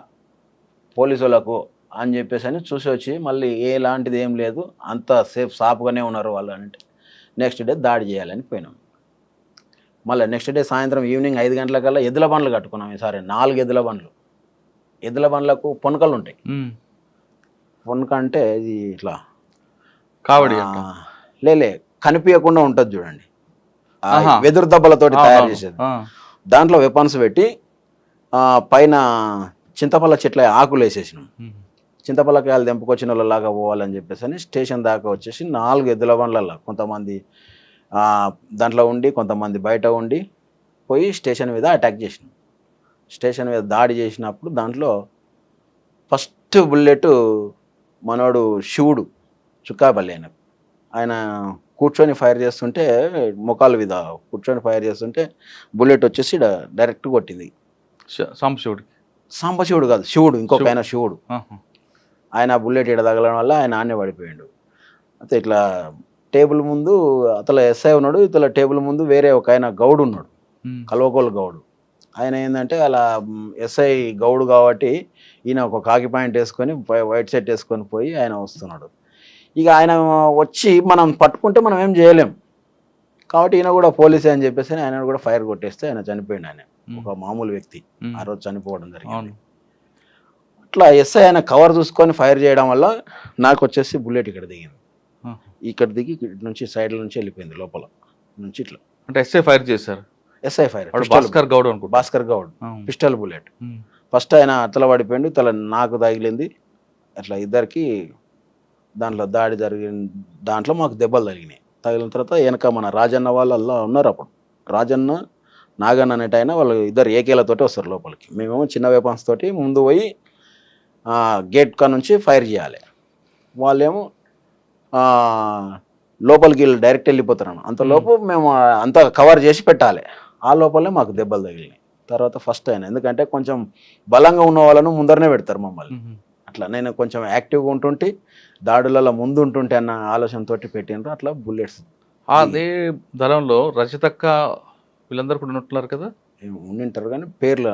పోలీసు వాళ్ళకు అని చెప్పేసి అని చూసి వచ్చి మళ్ళీ ఎలాంటిది ఏం లేదు, అంత సేఫ్ సాఫ్గానే ఉన్నారు వాళ్ళు అంటే నెక్స్ట్ డే దాడి చేయాలని పోయినాం. మళ్ళీ నెక్స్ట్ డే సాయంత్రం ఈవినింగ్ 5 గంటలకల్లా ఎద్దుల బండ్లు కట్టుకున్నాం. ఈసారి 4 ఎద్దుల బండ్లు. ఎద్దుల బండ్లకు పొనకలు ఉంటాయి. పొనక అంటే ఇది ఇట్లా కావడి లేలే కనిపించకుండా ఉంటుంది చూడండి, వెదురు దెబ్బలతోటి తయారు చేసేది. దాంట్లో వెపన్స్ పెట్టి పైన చింతపల్ల చెట్ల ఆకులు వేసేసినాం. చింతపల్లకాయలు తెంపుకొచ్చిన వాళ్ళలాగా పోవాలని చెప్పేసి అని స్టేషన్ దాకా వచ్చేసి 4 ఎద్దుల బండ్లలో కొంతమంది దాంట్లో ఉండి కొంతమంది బయట ఉండి పోయి స్టేషన్ మీద అటాక్ చేసినాం. స్టేషన్ మీద దాడి చేసినప్పుడు దాంట్లో ఫస్ట్ బుల్లెట్ మనోడు శివుడు చుక్కాపల్లి ఆయన కూర్చొని ఫైర్ చేస్తుంటే ముఖాల మీద కూర్చొని ఫైర్ చేస్తుంటే బుల్లెట్ వచ్చేసి డైరెక్ట్ కొట్టింది. సాంబశివుడు కాదు, శివుడు, ఇంకొక ఆయన శివుడు. ఆయన బుల్లెట్ ఇడ తగలడం వల్ల ఆయన ఆన్నే పడిపోయాడు. అయితే ఇట్లా టేబుల్ ముందు అతల ఎస్ఐ ఉన్నాడు, ఇతల టేబుల్ ముందు వేరే ఒక ఆయన గౌడు ఉన్నాడు, కల్వకోలు గౌడు. ఆయన ఏంటంటే అలా ఎస్ఐ గౌడు కాబట్టి ఈయన ఒక కాకి పాయింట్ వేసుకొని వైట్ షర్ట్ వేసుకొని పోయి ఆయన వస్తున్నాడు. ఇక ఆయన వచ్చి మనం పట్టుకుంటే మనం ఏం చేయలేం కాబట్టి ఈయన కూడా పోలీసే అని చెప్పేసి ఆయన కూడా ఫైర్ కొట్టేస్తే ఆయన చనిపోయాడు. ఆయన ఒక మామూలు వ్యక్తి ఆ రోజు చనిపోవడం జరిగింది. అట్లా ఎస్ఐ ఆయన కవర్ చూసుకొని ఫైర్ చేయడం వల్ల నాకు వచ్చేసి బుల్లెట్ ఇక్కడ దిగింది. ఇక్కడ దిగి నుంచి సైడ్ నుంచి వెళ్ళిపోయింది లోపల నుంచి ఇట్లా. అంటే ఎస్ఐ ఫైర్ చేశారు? SI fire Bhaskar Goud pistol bullet. First ఆయన అతల పడిపోయింది, తల నాకు తగిలింది. అట్లా ఇద్దరికి దాంట్లో దాడి జరిగిన దాంట్లో మాకు దెబ్బలు తగిలినాయి. తగిలిన తర్వాత వెనక మన రాజన్న వాళ్ళు అలా ఉన్నారు. అప్పుడు రాజన్న నాగన్న అనేట ఆయన వాళ్ళు ఇద్దరు ఏకేలతోటి వస్తారు లోపలికి. మేమేమో చిన్న వెపన్స్ తోటి ముందు పోయి గేట్ కా నుంచి ఫైర్ చేయాలి, వాళ్ళేమో లోపలికి డైరెక్ట్ వెళ్ళిపోతారు. అంతలోపు మేము అంతా కవర్ చేసి పెట్టాలి. ఆ లోపలనే మాకు దెబ్బలు తగిలినాయి. తర్వాత ఫస్ట్ అయినా ఎందుకంటే కొంచెం బలంగా ఉన్న వాళ్ళను ముందరనే పెడతారు మమ్మల్ని. అట్లా నేను కొంచెం యాక్టివ్గా ఉంటుంటే దాడులలో ముందు ఉంటుంటే అన్న ఆలోచనతో పెట్టినారు. అట్లా బుల్లెట్స్ అదే దళంలో రచితక్క వీళ్ళందరూ కూడా ఉంటున్నారు కదా? ఉండింటారు కానీ పేర్లు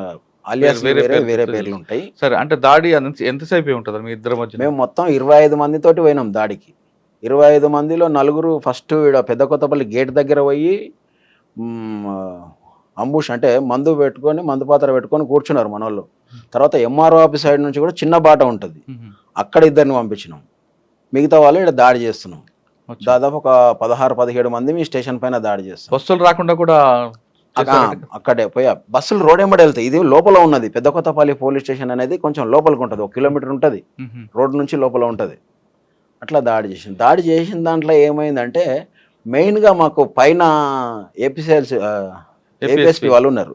అలియాస్ వేరే పేర్లు ఉంటాయి. సరే, అంటే దాడి ఎంతసేపు ఉంటుంది మీ ఇద్దరు మధ్య? మేము మొత్తం 25 మందితోటి పోయినాం దాడికి. 25 మందిలో 4 ఫస్ట్ పెద్ద కొత్తపల్లి గేట్ దగ్గర పోయి అంబుష్ అంటే మందు పెట్టుకొని మందు పాత్ర పెట్టుకొని కూర్చున్నారు మనోళ్ళు. తర్వాత ఎంఆర్ఓ ఆఫీస్ సైడ్ నుంచి కూడా చిన్న బాట ఉంటుంది, అక్కడ ఇద్దరిని పంపించినాం. మిగతా వాళ్ళు ఇక్కడ దాడి చేస్తున్నాం. దాదాపు ఒక 16-17 మంది మీ స్టేషన్ పైన దాడి చేస్తాం. బస్సులు రాకుండా కూడా అక్కడే పోయి బస్సులు రోడ్ ఎంబడి వెళ్తాయి. ఇది లోపల ఉన్నది పెద్ద కొత్తపల్లి పోలీస్ స్టేషన్ అనేది కొంచెం లోపలికి ఉంటుంది, 1 కిలోమీటర్ ఉంటుంది రోడ్ నుంచి లోపల ఉంటుంది. అట్లా దాడి చేసిన దాంట్లో ఏమైందంటే మెయిన్గా మాకు పైన ఏపీఎస్పీ వాళ్ళు ఉన్నారు.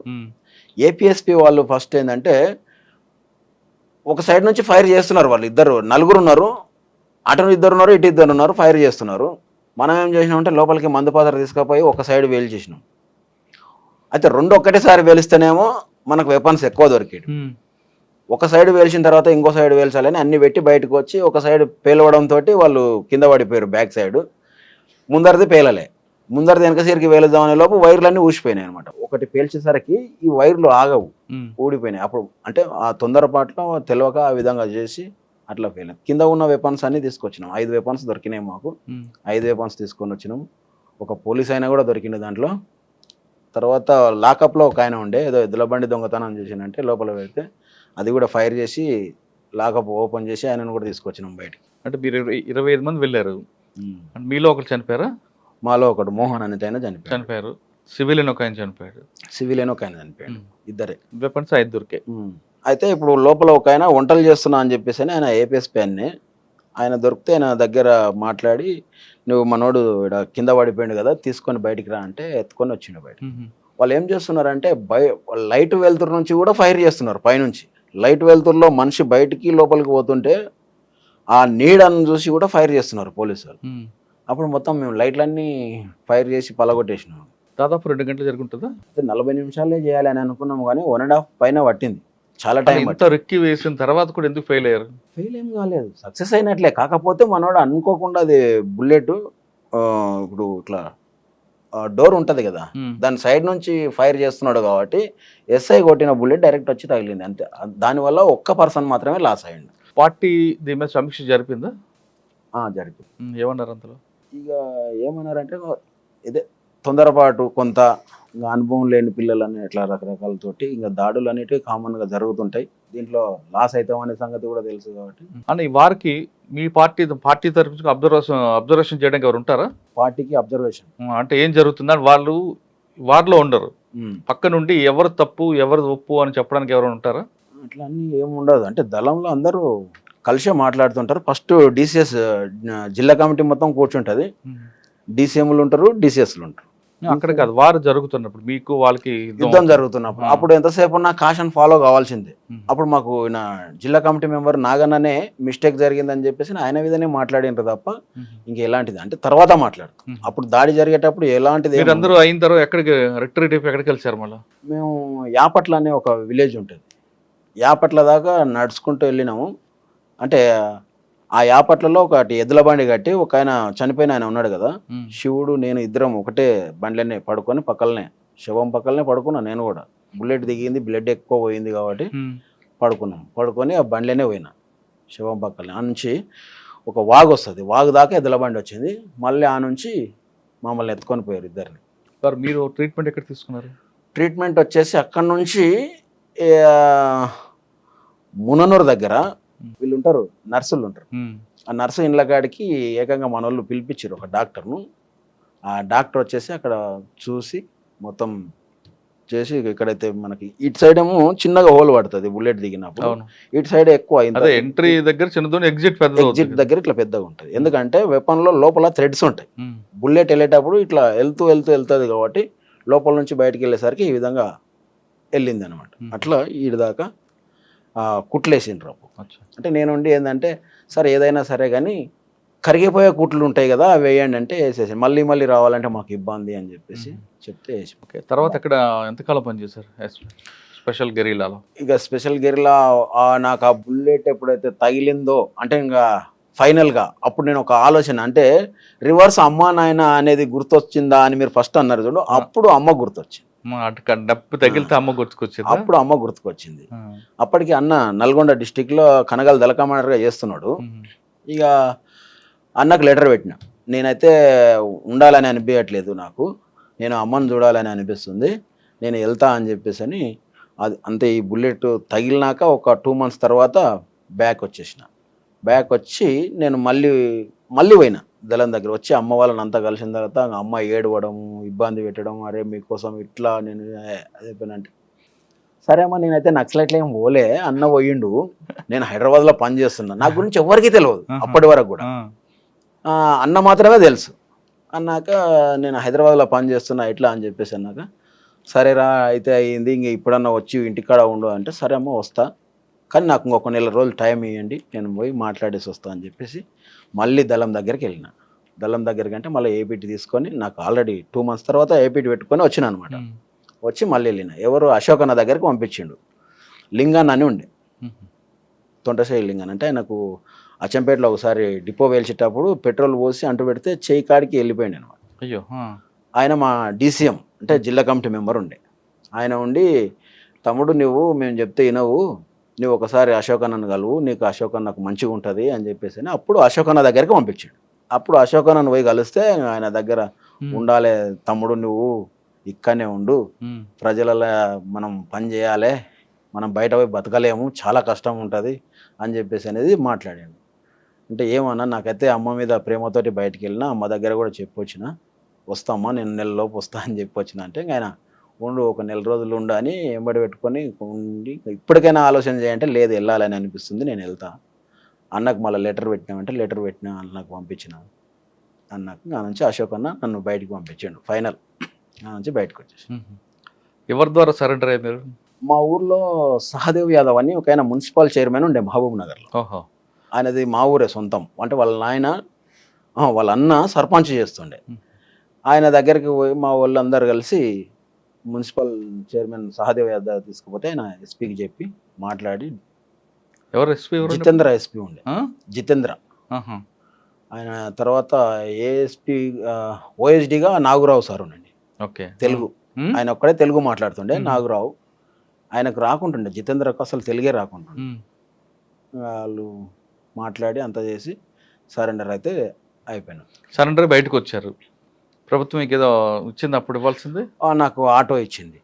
ఏపీఎస్పీ వాళ్ళు ఫస్ట్ ఏంటంటే ఒక సైడ్ నుంచి ఫైర్ చేస్తున్నారు. వాళ్ళు 4 ఉన్నారు, అటు 2 ఉన్నారు, ఇటు 2 ఉన్నారు, ఫైర్ చేస్తున్నారు. మనం ఏం చేసినామంటే లోపలికి మందు పాత్ర తీసుకుపోయి ఒక సైడ్ వేలు చేసినాం. అయితే రెండు ఒక్కటేసారి వేలిస్తేనేమో మనకు వెపన్స్ ఎక్కువ దొరికేది. ఒక సైడ్ వేల్చిన తర్వాత ఇంకో సైడ్ వేల్చాలని అన్ని పెట్టి బయటకు వచ్చి ఒక సైడ్ పేలవడంతో వాళ్ళు కింద పడిపోయారు. Back side ముందరిది పేలలే. ముందరిది వెనక సీరికి వేలుద్దామనే లోపు వైర్లన్నీ ఊసిపోయినాయి అనమాట. ఒకటి పేల్చేసరికి ఈ వైర్లు ఆగవు, ఊడిపోయినాయి. అప్పుడు అంటే ఆ తొందరపాట్లో తెలియక ఆ విధంగా చేసి అట్లా ఫెయిల్. కింద ఉన్న వెపన్స్ అన్ని తీసుకొచ్చినాం. 5 వెపన్స్ దొరికినాయి మాకు. 5 వెపన్స్ తీసుకొని వచ్చినాం. ఒక పోలీస్ అయినా కూడా దొరికింది దాంట్లో. తర్వాత లాకప్లో ఒక ఆయన ఉండే, ఏదో ఎద్దుల బండి దొంగతనం చేసిందంటే లోపల పెడితే అది కూడా ఫైర్ చేసి లాకప్ ఓపెన్ చేసి ఆయనను కూడా తీసుకొచ్చినాం బయటికి. అంటే మీరు 25 మంది వెళ్ళారు, మీలో ఒకరు చనిపోయారా? మాలో ఒకడు మోహన్ అనేది ఆయన చనిపోయారు. సివిలియన్ ఒక ఆయన చనిపోయాడు. సివిలియన్ ఒక ఆయన చనిపోయాడు. ఇద్దరే. వెపన్స్ 5 దొరికాయి. అయితే ఇప్పుడు లోపల ఒక ఆయన వంటలు చేస్తున్నా అని చెప్పేసి ఆయన ఏపీఎస్పీ ఆయన దొరికితే ఆయన దగ్గర మాట్లాడి, నువ్వు మనోడు ఇక్కడ కింద పడిపోయింది కదా, తీసుకొని బయటికి రా అంటే ఎత్తుకొని వచ్చిండు బయట. వాళ్ళు ఏం చేస్తున్నారంటే లైట్ వెలుతురు నుంచి కూడా ఫైర్ చేస్తున్నారు పైనుంచి. లైట్ వెలుతురులో మనిషి బయటికి లోపలికి పోతుంటే ఆ నీడను చూసి కూడా ఫైర్ చేస్తున్నారు పోలీసు వాళ్ళు. అప్పుడు మొత్తం మేము లైట్లన్నీ ఫైర్ చేసి పలగొట్టేసినాం. దాదాపు 2 గంటలు జరుగుతుందా? 40 నిమిషాలే చేయాలి అని అనుకున్నాము, కానీ 1.5 పైన పట్టింది. చాలా టైం. ఇంత రెక్కి వేసిన తర్వాత కూడా ఎందుకు ఫెయిల్ అయ్యారు? ఫెయిల్ ఏం కాలేదు, సక్సెస్ అయినట్లే. కాకపోతే మనోడు అనుకోకుండా అది బుల్లెట్ ఇప్పుడు ఇట్లా డోర్ ఉంటుంది కదా, దాని సైడ్ నుంచి ఫైర్ చేస్తున్నాడు కాబట్టి ఎస్ఐ కొట్టిన బుల్లెట్ డైరెక్ట్ వచ్చి తగిలింది అంతే. దానివల్ల ఒక్క పర్సన్ మాత్రమే లాస్ అయ్యింది. పార్టీ దీని మీద సమీక్ష జరిపిందా? జరిపింది. ఏమన్నారు అంతలో? ఇక ఏమన్నారంటే ఇదే తొందరపాటు, కొంత అనుభవం లేని పిల్లలని ఎట్లా రకరకాలతోటి ఇంకా దాడులు అనేటివి కామన్గా జరుగుతుంటాయి. దీంట్లో లాస్ అవుతామనే సంగతి కూడా తెలుసు కాబట్టి. అని వారికి మీ పార్టీ తరఫు అబ్జర్వేషన్ చేయడానికి ఎవరు ఉంటారా? పార్టీకి అబ్జర్వేషన్ అంటే ఏం జరుగుతుందని వాళ్ళు వారిలో ఉండరు. పక్క నుండి ఎవరు తప్పు ఎవరు ఒప్పు అని చెప్పడానికి ఎవరు ఉంటారా? అట్లా అన్నీ ఏముండదు. అంటే దళంలో అందరూ కలిసే మాట్లాడుతుంటారు. ఫస్ట్ డిసిఎస్ జిల్లా కమిటీ మొత్తం కూర్చుంటుంది. డిసిఎంలు ఉంటారు, డిసిఎస్లు ఉంటారు. అక్కడ కాదు, వారు జరుగుతున్నప్పుడు మీకు వాళ్ళకి యుద్ధం జరుగుతున్నప్పుడు అప్పుడు ఎంతసేపు ఉన్నా కాషన్ ఫాలో కావాల్సిందే. అప్పుడు మాకు జిల్లా కమిటీ మెంబర్ నాగన్ననే మిస్టేక్ జరిగిందని చెప్పేసి ఆయన మీదనే మాట్లాడినారు తప్ప ఇంకా ఎలాంటిది అంటే తర్వాత మాట్లాడుతాం. అప్పుడు దాడి జరిగేటప్పుడు ఎలాంటిది అందరూ అయిన తర్వాత ఎక్కడికి కలిసారు? మళ్ళీ మేము యాపట్ల అనే ఒక విలేజ్ ఉంటుంది, యాపట్ల దాకా నడుచుకుంటూ వెళ్ళినాము. అంటే ఆ యాపట్లలో ఒకటి ఎద్దుల బండి కట్టి ఒక ఆయన చనిపోయిన ఆయన ఉన్నాడు కదా, శివుడు నేను ఇద్దరం ఒకటే బండ్లనే పడుకొని పక్కలనే శవం పక్కలనే పడుకున్నా. నేను కూడా బుల్లెట్ దిగింది, బ్లడ్ ఎక్కువ పోయింది కాబట్టి పడుకున్నాం. పడుకొని ఆ బండ్లనే పోయినా శవం పక్కలనే. ఆ నుంచి ఒక వాగు వస్తుంది, వాగు దాకా ఎద్దుల బండి వచ్చింది. మళ్ళీ ఆ నుంచి మమ్మల్ని ఎత్తుకొని పోయారు ఇద్దరిని. మీరు ట్రీట్మెంట్ ఎక్కడ తీసుకున్నారు? ట్రీట్మెంట్ వచ్చేసి అక్కడ నుంచి ముననూరు దగ్గర వీళ్ళు ఉంటారు, నర్సులు ఉంటారు. ఆ నర్సు ఇండ్ల కాడికి ఏకంగా మన వాళ్ళు పిలిపించారు ఒక డాక్టర్ను. ఆ డాక్టర్ వచ్చేసి అక్కడ చూసి మొత్తం చేసి, ఇక్కడైతే మనకి ఇటు సైడ్ ఏమో చిన్నగా హోల్ పడుతుంది బుల్లెట్ దిగినప్పుడు, ఇటు సైడ్ ఎక్కువ ఎంట్రీ దగ్గర చిన్నదో, ఎగ్జిట్ దగ్గర ఇట్లా పెద్దగా ఉంటుంది. ఎందుకంటే వెపన్ లో లోపల థ్రెడ్స్ ఉంటాయి. బుల్లెట్ వెళ్ళేటప్పుడు ఇట్లా వెళ్తుంది కాబట్టి లోపల నుంచి బయటకు వెళ్ళేసరికి ఈ విధంగా వెళ్ళింది అనమాట. అట్లా ఈడి దాకా కుట్లేసిండ్రు. అంటే నేను ఏంటంటే సరే ఏదైనా సరే కానీ కరిగిపోయే కుట్లు ఉంటాయి కదా, అవి వేయండి అంటే వేసేసి మళ్ళీ రావాలంటే మాకు ఇబ్బంది అని చెప్పేసి చెప్తే వేసి. తర్వాత ఇక్కడ ఎంతకాలం పనిచేశారు స్పెషల్ గెరిలాలో? ఇక స్పెషల్ గెరిలా నాకు ఆ బుల్లెట్ ఎప్పుడైతే తగిలిందో అంటే ఇంకా ఫైనల్గా అప్పుడు నేను ఒక ఆలోచన, అంటే రివర్స్ అమ్మా నాయన అనేది గుర్తొచ్చిందా అని మీరు ఫస్ట్ అన్నారు చూడు, అప్పుడు అమ్మ గుర్తొచ్చింది. డబ్బు తగిలితే అమ్మ గుర్తుకొచ్చింది. అప్పుడు అమ్మ గుర్తుకొచ్చింది. అప్పటికి అన్న నల్గొండ డిస్టిక్ లో కనగల్ దళ కమాండర్గా చేస్తున్నాడు. ఇక అన్నకు లెటర్ పెట్టిన, నేనైతే ఉండాలని అనిపించట్లేదు, నాకు నేను అమ్మని చూడాలని అనిపిస్తుంది, నేను వెళ్తా అని చెప్పేసి అని. అది అంతే. ఈ బుల్లెట్ తగిలినాక ఒక 2 months తర్వాత బ్యాక్ వచ్చేసిన. బ్యాక్ వచ్చి నేను మళ్ళీ పోయినా దళం దగ్గర. వచ్చి అమ్మ వాళ్ళని అంతా కలిసిన తర్వాత అమ్మ ఏడవడం, ఇబ్బంది పెట్టడం, అరే మీకోసం ఇట్లా నేను అదే పని అంటే, సరే అమ్మ నేనైతే నక్సలైట్లు ఏం పోలే, అన్న పోయిండు, నేను హైదరాబాద్లో పని చేస్తున్నా, నా గురించి ఎవరికి తెలియదు అప్పటి వరకు కూడా, అన్న మాత్రమే తెలుసు. అన్నాక నేను హైదరాబాద్లో పని చేస్తున్నా ఇట్లా అని చెప్పేసి అన్నాక, సరేరా అయితే అయ్యింది, ఇంక ఇప్పుడన్నా వచ్చి ఇంటికాడ ఉండు అంటే, సరే అమ్మ వస్తా, కానీ నాకు ఇంకొక 1 నెల రోజులు టైం ఇవ్వండి, నేను పోయి మాట్లాడేసి వస్తా అని చెప్పేసి మళ్ళీ దళం దగ్గరికి వెళ్ళిన. దళం దగ్గరికి అంటే మళ్ళీ ఏపీటీ తీసుకొని నాకు ఆల్రెడీ 2 months తర్వాత ఏపీటీ పెట్టుకొని వచ్చిన అనమాట. వచ్చి మళ్ళీ వెళ్ళిన. ఎవరు అశోక్ అన్న దగ్గరికి పంపించిండు. లింగన్ అని ఉండే, తొంటశేఖర్ లింగన్ అంటే ఆయనకు అచ్చంపేటలో ఒకసారి డిపో వేల్చేటప్పుడు పెట్రోల్ పోసి అంటు పెడితే చేయి కాడికి వెళ్ళిపోయింది అనమాట. అయ్యో. ఆయన మా డీసీఎం అంటే జిల్లా కమిటీ మెంబర్ ఉండే. ఆయన ఉండి, తమ్ముడు నువ్వు మేము చెప్తే వినవు, నువ్వు ఒకసారి అశోక్ అన్నను కలువు, నీకు అశోక్ అన్నకు మంచిగా ఉంటుంది అని చెప్పేసి అప్పుడు అశోక్ అన్న దగ్గరికి పంపించాడు. అప్పుడు అశోక్ అన్నను పోయి కలిస్తే ఆయన దగ్గర ఉండాలి తమ్ముడు, నువ్వు ఇక్కడనే ఉండు, ప్రజల మనం పని చేయాలి, మనం బయట పోయి బతకలేము, చాలా కష్టం ఉంటుంది అని చెప్పేసి అనేది మాట్లాడాను. అంటే ఏమన్నా నాకైతే అమ్మ మీద ప్రేమతోటి బయటికి వెళ్ళినా, అమ్మ దగ్గర కూడా చెప్పొచ్చిన, వస్తామ్మా నేను నెలలోపు వస్తా అని చెప్పొచ్చిన. అంటే ఆయన ఉండు, ఒక 1 రోజులు ఉండు అని ఎంబడి పెట్టుకొని ఉండి, ఇప్పటికైనా ఆలోచన చేయంటే లేదు వెళ్ళాలని అనిపిస్తుంది, నేను వెళ్తా అన్నకు. మళ్ళీ లెటర్ పెట్టినామంటే లెటర్ పెట్టినా అన్నకు పంపించిన. అన్నకు నా నుంచి అశోక్ అన్న నన్ను బయటికి పంపించాడు. ఫైనల్ నా నుంచి బయటకు వచ్చేసి. ఎవరి ద్వారా సరెండర్ అయ్యారు మీరు? మా ఊర్లో సహదేవ్ యాదవ్ అని ఒక ఆయన మున్సిపల్ చైర్మన్ ఉండే మహబూబ్ నగర్లో. ఓహో. ఆయనది మా ఊరే సొంతం. అంటే వాళ్ళ నాయన వాళ్ళ అన్న సర్పంచ్ చేస్తుండే. ఆయన దగ్గరికి పోయి మా వాళ్ళందరూ కలిసి మున్సిపల్ చైర్మన్ సహదేవ్ యాదవ్ తీసుకుపోతే ఆయన ఎస్పీకి చెప్పి మాట్లాడి. ఎవరు ఎస్పీ? జితేంద్ర ఎస్పీ ఉండే, జితేంద్ర. ఆయన తర్వాత ఏఎస్పీ ఓఎస్డీగా నాగురావు సార్ ఉండండి. ఓకే. తెలుగు, ఆయన ఒక్కడే తెలుగు మాట్లాడుతుండే నాగురావు. ఆయనకు రాకుంటుండే, జితేంద్రకు అసలు తెలుగే రాకుంటుండే. వాళ్ళు మాట్లాడి అంతా చేసి సరెండర్ అయితే అయిపోయాను. సరెండర్ బయటకు వచ్చారు. ప్రభుత్వం మీకు ఏదో ఇచ్చింది, అప్పుడు ఇవ్వాల్సింది? నాకు ఆటో ఇచ్చింది.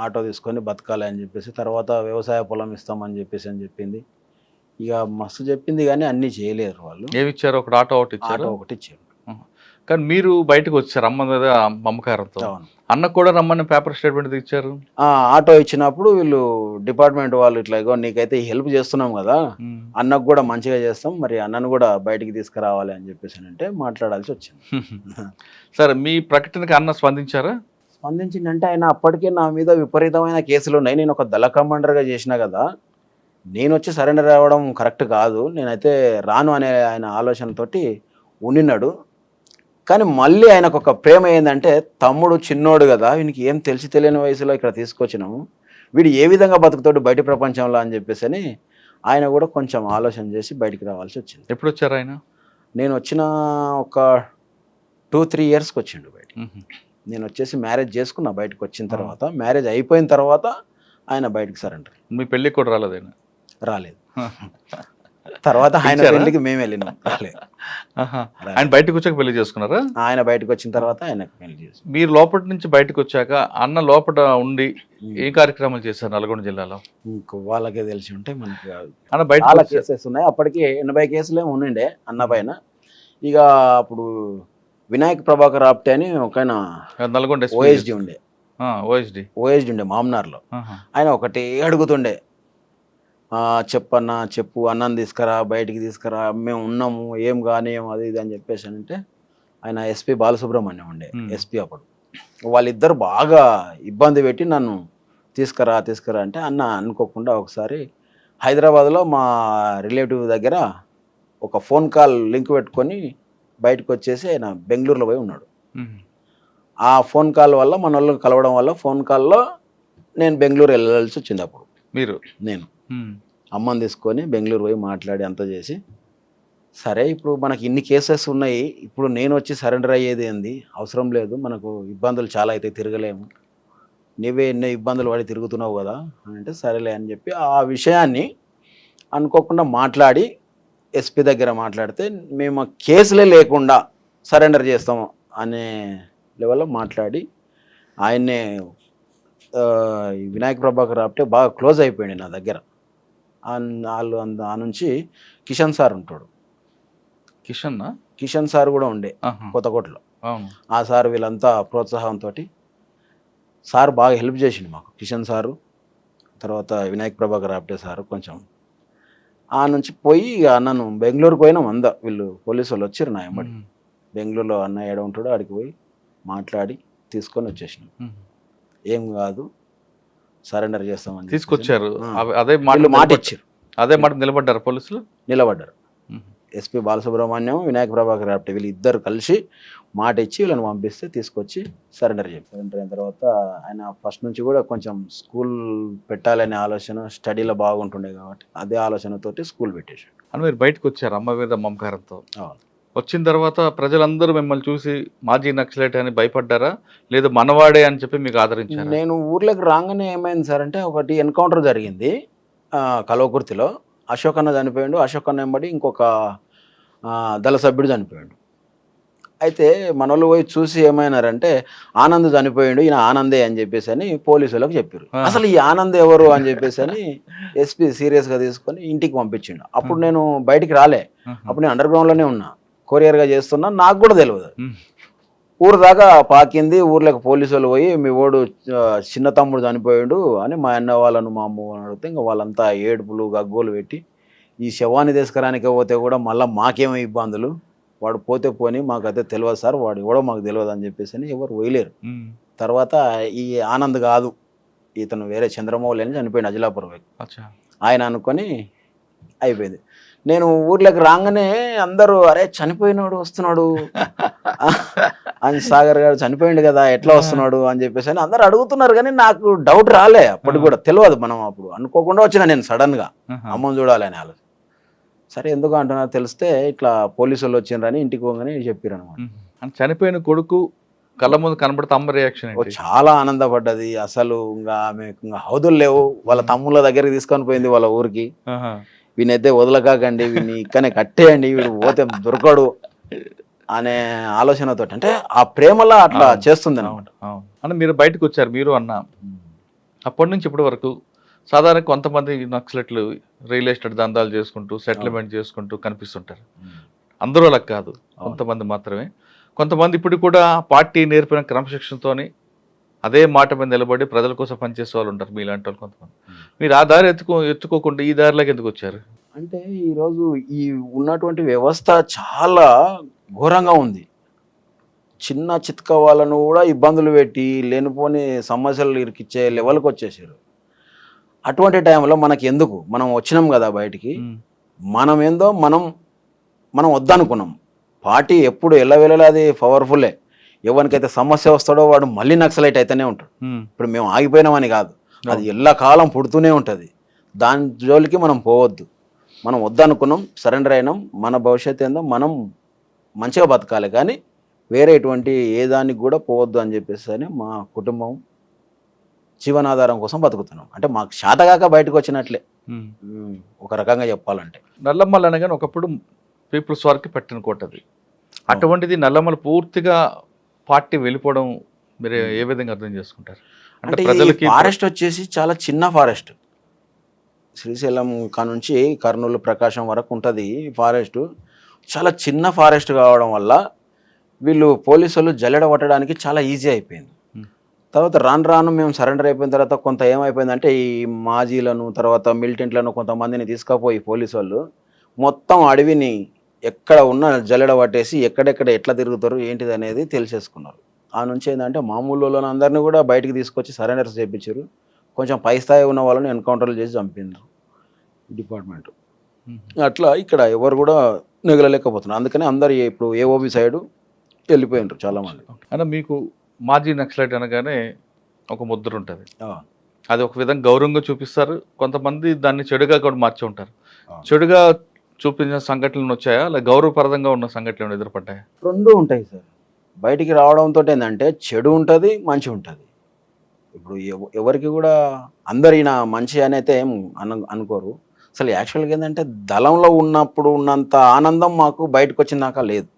ఆటో తీసుకొని బతకాలి అని చెప్పేసి, తర్వాత వ్యవసాయ పొలం ఇస్తామని చెప్పేసి అని చెప్పింది. ఇక మస్తు చెప్పింది కానీ అన్నీ చేయలేరు వాళ్ళు. ఏమి ఇచ్చారు? ఒకటి ఆటో ఒకటి ఇచ్చారు. ఆటో ఒకటి ఇచ్చారు. కానీ మీరు బయటకు వచ్చారు అమ్మ మీద మమకారంతో. అన్న కూడా రమ్మని పేపర్ స్టేట్మెంట్ ఇచ్చారు. ఆటో ఇచ్చినప్పుడు వీళ్ళు డిపార్ట్మెంట్ వాళ్ళు ఇట్లా, ఇగో నీకైతే హెల్ప్ చేస్తున్నాం కదా, అన్నకు కూడా మంచిగా చేస్తాం, మరి అన్నను కూడా బయటికి తీసుకురావాలి అని చెప్పేసి అంటే మాట్లాడాల్సి వచ్చింది. సరే, మీ ప్రకటనకి అన్న స్పందించారా? స్పందించిందంటే ఆయన అప్పటికే నా మీద విపరీతమైన కేసులు ఉన్నాయి, నేను ఒక దళ కమాండర్గా చేసిన కదా, నేను వచ్చి సరెండర్ అవ్వడం కరెక్ట్ కాదు, నేనైతే రాను అనే ఆయన ఆలోచనతోటి ఉండినాడు. కానీ మళ్ళీ ఆయనకు ఒక ప్రేమ ఏంటంటే, తమ్ముడు చిన్నోడు కదా, వీనికి ఏం తెలిసి తెలియని వయసులో ఇక్కడ తీసుకొచ్చినాము, వీడు ఏ విధంగా బతుకుతాడు బయట ప్రపంచంలో అని చెప్పేసి అని ఆయన కూడా కొంచెం ఆలోచన చేసి బయటికి రావాల్సి వచ్చింది. ఎప్పుడు వచ్చారు ఆయన? నేను వచ్చిన ఒక 2-3 yearsకి వచ్చిండు బయట. నేను వచ్చేసి మ్యారేజ్ చేసుకున్నా. బయటకు వచ్చిన తర్వాత, మ్యారేజ్ అయిపోయిన తర్వాత ఆయన బయటకు సరెండర్. మీ పెళ్ళికి కూడా రాలేదు ఆయన? రాలేదు. తర్వాత ఆయన పెళ్లికి మేము వెళ్ళినాం. ఆయన బయటకు వచ్చాక పెళ్లి చేసుకున్నారా? ఆయన బయటకు వచ్చిన తర్వాత ఆయన పెళ్లి చేసుకున్నారు. మీరు లోపల నుంచి బయటకు వచ్చాక అన్న లోపల ఉండి ఏ కార్యక్రమాలు చేశారు నల్గొండ జిల్లాలో? వాళ్ళకే తెలిసి ఉంటే మనకి. అన్న బయట చాలా కేసెస్ ఉన్నాయి. అప్పటికి 80 కేసులు ఏమి ఉండే అన్న పైన. ఇక అప్పుడు వినాయక్ ప్రభాకర్ ఆప్టే అని ఒక నల్గొండ ఓఎస్డి ఉండే. ఓఎస్డి ఉండే మామ్నార్లో. ఆయన ఒకటి అడుగుతుండే, చెప్పన్నా చెప్పు, అన్నం తీసుకురా, బయటికి తీసుకురా, మేము ఉన్నాము, ఏం కానీ అది ఇది అని చెప్పేసి అంటే ఆయన ఎస్పీ బాలసుబ్రహ్మణ్యం ఉండే ఎస్పీ అప్పుడు. వాళ్ళిద్దరు బాగా ఇబ్బంది పెట్టి నన్ను తీసుకురా అంటే అన్న అనుకోకుండా ఒకసారి హైదరాబాద్లో మా రిలేటివ్ దగ్గర ఒక ఫోన్ కాల్ లింక్ పెట్టుకొని బయటకు వచ్చేసి ఆయన బెంగళూరులో పోయి ఉన్నాడు. ఆ ఫోన్ కాల్ వల్ల మన వాళ్ళు కలవడం వల్ల ఫోన్ కాల్లో నేను బెంగళూరు వెళ్ళాల్సి వచ్చింది. అప్పుడు నేను అమ్మని తీసుకొని బెంగళూరు పోయి మాట్లాడి అంతా చేసి, సరే ఇప్పుడు మనకి ఇన్ని కేసెస్ ఉన్నాయి, ఇప్పుడు నేను వచ్చి సరెండర్ అయ్యేది ఏంది, అవసరం లేదు, మనకు ఇబ్బందులు చాలా అయితే తిరగలేము, నీవే ఎన్నో ఇబ్బందులు పడి తిరుగుతున్నావు కదా అంటే సరేలే అని చెప్పి ఆ విషయాన్ని అనుకోకుండా మాట్లాడి ఎస్పీ దగ్గర మాట్లాడితే, మేము కేసులే లేకుండా సరెండర్ చేస్తాము అనే లెవెల్లో మాట్లాడి ఆయన్నే వినాయక్ ప్రభాకర్ ఆప్టే బాగా క్లోజ్ అయిపోయింది నా దగ్గర. వాళ్ళు ఆ నుంచి కిషన్ సార్ ఉంటాడు. కిషన్ సార్ కూడా ఉండే కొత్తకోటలో. ఆ సార్ వీళ్ళంతా ప్రోత్సాహంతో సార్ బాగా హెల్ప్ చేసిండు మాకు. కిషన్ సారు, తర్వాత వినాయక్ ప్రభాకర్ ఆప్టే సారు కొంచెం. ఆ నుంచి పోయి నన్ను బెంగళూరుకు పోయినాం. వీళ్ళు పోలీసు వాళ్ళు వచ్చారు నా ఎంబడి. బెంగళూరులో అన్న ఏడ ఉంటాడో ఆడికి పోయి మాట్లాడి తీసుకొని వచ్చేసినాం. ఏం కాదు, సరెండర్ చేస్తామని తీసుకొచ్చారు. అదే మాట ఇచ్చారు. అదే మాట నిలబడ్డారు పోలీసులు? నిలబడ్డారు. ఎస్పీ బాలసుబ్రహ్మణ్యం, వినాయక ప్రభాకర్ రాప్టే వీళ్ళు ఇద్దరు కలిసి మాట ఇచ్చి వీళ్ళని పంపిస్తే తీసుకొచ్చి సరెండర్ చేసి సరెండర్ అయిన తర్వాత ఆయన ఫస్ట్ నుంచి కూడా కొంచెం స్కూల్ పెట్టాలనే ఆలోచన, స్టడీలో బాగుంటుండే కాబట్టి అదే ఆలోచనతోటి స్కూల్ పెట్టేశాడు. అని మీరు బయటకు వచ్చారు అమ్మ మీద మమకారంతో. అవును. వచ్చిన తర్వాత ప్రజలందరూ మిమ్మల్ని చూసి మాజీ నక్సలైట్ అని భయపడ్డారా, లేదు మనవాడే అని చెప్పి మీకు ఆదరించారు? నేను ఊర్లోకి రాగానే ఏమైంది సార్ అంటే ఒకటి ఎన్కౌంటర్ జరిగింది కల్వకుర్తిలో. అశోక్ అన్న చనిపోయాడు. అశోక్ అన్న వెంబడి ఇంకొక దళ సభ్యుడు చనిపోయాడు. అయితే మనోళ్ళు పోయి చూసి ఏమైనారంటే ఆనంద్ చనిపోయాడు, ఈయన ఆనందే అని చెప్పేసి అని పోలీసులకు చెప్పారు. అసలు ఈ ఆనంద్ ఎవరు అని చెప్పేసి అని ఎస్పీ సీరియస్గా తీసుకొని ఇంటికి పంపించిండు. అప్పుడు నేను బయటికి రాలే, అప్పుడు నేను అండర్ గ్రౌండ్లోనే ఉన్నా, కొరియర్గా చేస్తున్నా, నాకు కూడా తెలియదు. ఊరు దాకా పాకింది. ఊర్లోకి పోలీసు వాళ్ళు పోయి మీ ఓడు చిన్న తమ్ముడు చనిపోయాడు అని మా అన్న వాళ్ళను మా అమ్మ వాళ్ళని అడిగితే ఇంకా వాళ్ళంతా ఏడుపులు గగ్గోలు పెట్టి ఈ శవాన్ని తీసుకురానికి పోతే కూడా మళ్ళీ మాకేమో ఇబ్బందులు, వాడు పోతే పోని మాకైతే తెలియదు సార్, వాడు ఎవడో మాకు తెలియదు అని చెప్పేసి అని ఎవరు పోయలేరు. తర్వాత ఈ ఆనంద్ కాదు ఇతను వేరే చంద్రమౌళి అని చనిపోయాడు అజిలాపురం ఆయన అనుకొని అయిపోయింది. నేను ఊర్లోకి రాగానే అందరూ అరే చనిపోయినాడు వస్తున్నాడు అని, సాగర్ గారు చనిపోయిండు కదా ఎట్లా వస్తున్నాడు అని చెప్పేసి అని అందరు అడుగుతున్నారు. కానీ నాకు డౌట్ రాలే అప్పటికి కూడా, తెలియదు. మనం అప్పుడు అనుకోకుండా వచ్చిన నేను సడన్గా అమ్మని చూడాలి అని ఆలోచన. సరే ఎందుకు అంటున్నారు తెలిస్తే ఇట్లా పోలీసు వాళ్ళు వచ్చిండ్రని ఇంటికి పోగానే చెప్పారు అనమాట. చనిపోయిన కొడుకు కళ్ళ ముందు కనబడితే అమ్మ రియాక్షన్ చాలా ఆనందపడ్డది. అసలు ఇంకా ఆమె ఇంకా హౌదులు లేవు, వాళ్ళ తమ్ముళ్ళ దగ్గరికి తీసుకొని పోయింది వాళ్ళ ఊరికి. వీనైతే వదలకాకండి, వీని ఇక్కడనే కట్టేయండి, వీడు పోతే దొరకడు అనే ఆలోచనతో, అంటే ఆ ప్రేమలో అట్లా చేస్తుంది అనమాట. అంటే మీరు బయటకు వచ్చారు మీరు అన్న, అప్పటి నుంచి ఇప్పటి వరకు సాధారణ కొంతమంది నక్సలెట్లు రియల్ ఎస్టేట్ దందాలు చేసుకుంటూ సెటిల్మెంట్ చేసుకుంటూ కనిపిస్తుంటారు. అందరూ అలా కాదు, కొంతమంది మాత్రమే. కొంతమంది ఇప్పుడు కూడా పార్టీ నేర్పిన క్రమశిక్షణతోని అదే మాట మీద నిలబడి ప్రజల కోసం పనిచేసే వాళ్ళు ఉంటారు మీలాంటి వాళ్ళు కొంతమంది. మీరు ఆ దారి ఎత్తుకోకుండా ఈ దారిలోకి ఎందుకు వచ్చారు? అంటే ఈరోజు ఈ ఉన్నటువంటి వ్యవస్థ చాలా ఘోరంగా ఉంది. చిన్న చిత్క వాళ్ళను కూడా ఇబ్బందులు పెట్టి లేనిపోని సమస్యలు ఇరికిచ్చే లెవెల్కి వచ్చేసారు. అటువంటి టైంలో మనకి ఎందుకు, మనం వచ్చినాం కదా బయటికి, మనం ఏందో మనం వద్దనుకున్నాం. పార్టీ ఎప్పుడు ఎల్లవేళలా అది పవర్ఫుల్లే. ఎవరికైతే సమస్య వస్తాడో వాడు మళ్ళీ నక్సలైట్ అయితేనే ఉంటాడు. ఇప్పుడు మేము ఆగిపోయినామని కాదు, అది ఎల్లకాలం పుడుతూనే ఉంటుంది. దాని జోలికి మనం పోవద్దు. మనం వద్దనుకున్నాం, సరెండర్ అయినాం. మన భవిష్యత్తు ఏందో మనం మంచిగా బతకాలి, కానీ వేరే ఎటువంటి ఏ దానికి కూడా పోవద్దు అని చెప్పేసి అని మా కుటుంబం జీవనాధారం కోసం బతుకుతున్నాం. అంటే మాకు శాతగాక బయటకు వచ్చినట్లే ఒక రకంగా చెప్పాలంటే. నల్లమల్ల అనగానే ఒకప్పుడు పీపుల్స్ వారికి పెట్టిన కోటది. అటువంటిది నల్లమల పూర్తిగా పార్టీ వెళ్ళిపోవడం మీరు ఏ విధంగా అర్థం చేసుకుంటారు? అంటే ప్రజలకి ఫారెస్ట్ వచ్చేసి చాలా చిన్న ఫారెస్ట్. శ్రీశైలం నుంచి కర్నూలు ప్రకాశం వరకు ఉంటుంది ఫారెస్ట్. చాలా చిన్న ఫారెస్ట్ కావడం వల్ల వీళ్ళు పోలీసులు జల్లెడ పట్టడానికి చాలా ఈజీ అయిపోయింది. తర్వాత రాను మేము సరెండర్ అయిపోయిన తర్వాత కొంత ఏమైపోయిందంటే ఈ మాజీలను తర్వాత మిలిటెంట్లను కొంతమందిని తీసుకుపోయి పోలీసు వాళ్ళు మొత్తం అడవిని ఎక్కడ ఉన్న జల్లెడ పట్టేసి ఎక్కడెక్కడ ఎట్లా తిరుగుతారు ఏంటిది అనేది తెలిసేసుకున్నారు. ఆ నుంచి ఏంటంటే మామూలు వాళ్ళని అందరినీ కూడా బయటికి తీసుకొచ్చి సరెండర్స్ చేయించారు. కొంచెం పై స్థాయి ఉన్న వాళ్ళని ఎన్కౌంటర్లు చేసి చంపిండ్రు డిపార్ట్మెంట్. అట్లా ఇక్కడ ఎవరు కూడా మిగలలేకపోతున్నారు. అందుకని అందరు ఇప్పుడు ఏఓబి సైడు వెళ్ళిపోయినారు చాలామంది. అంటే మీకు మాజీ నక్సలైట్ అనగానే ఒక ముద్ర ఉంటుంది, అది ఒక విధంగా గౌరవంగా చూపిస్తారు. కొంతమంది దాన్ని చెడుగా కూడా మార్చి ఉంటారు. చెడుగా చూపించిన సంఘటనలు వచ్చాయా, అలా గౌరవప్రదంగా ఉన్న సంఘటనలు ఎదురుపడ్డాయా? రెండు ఉంటాయి సార్. బయటికి రావడంతో ఏంటంటే చెడు ఉంటుంది, మంచి ఉంటుంది. ఇప్పుడు ఎవరికి కూడా అందరిన మంచి అనేది ఏం అనుకోరు. అసలు యాక్చువల్గా ఏంటంటే దళంలో ఉన్నప్పుడు ఉన్నంత ఆనందం మాకు బయటకు వచ్చినాక లేదు.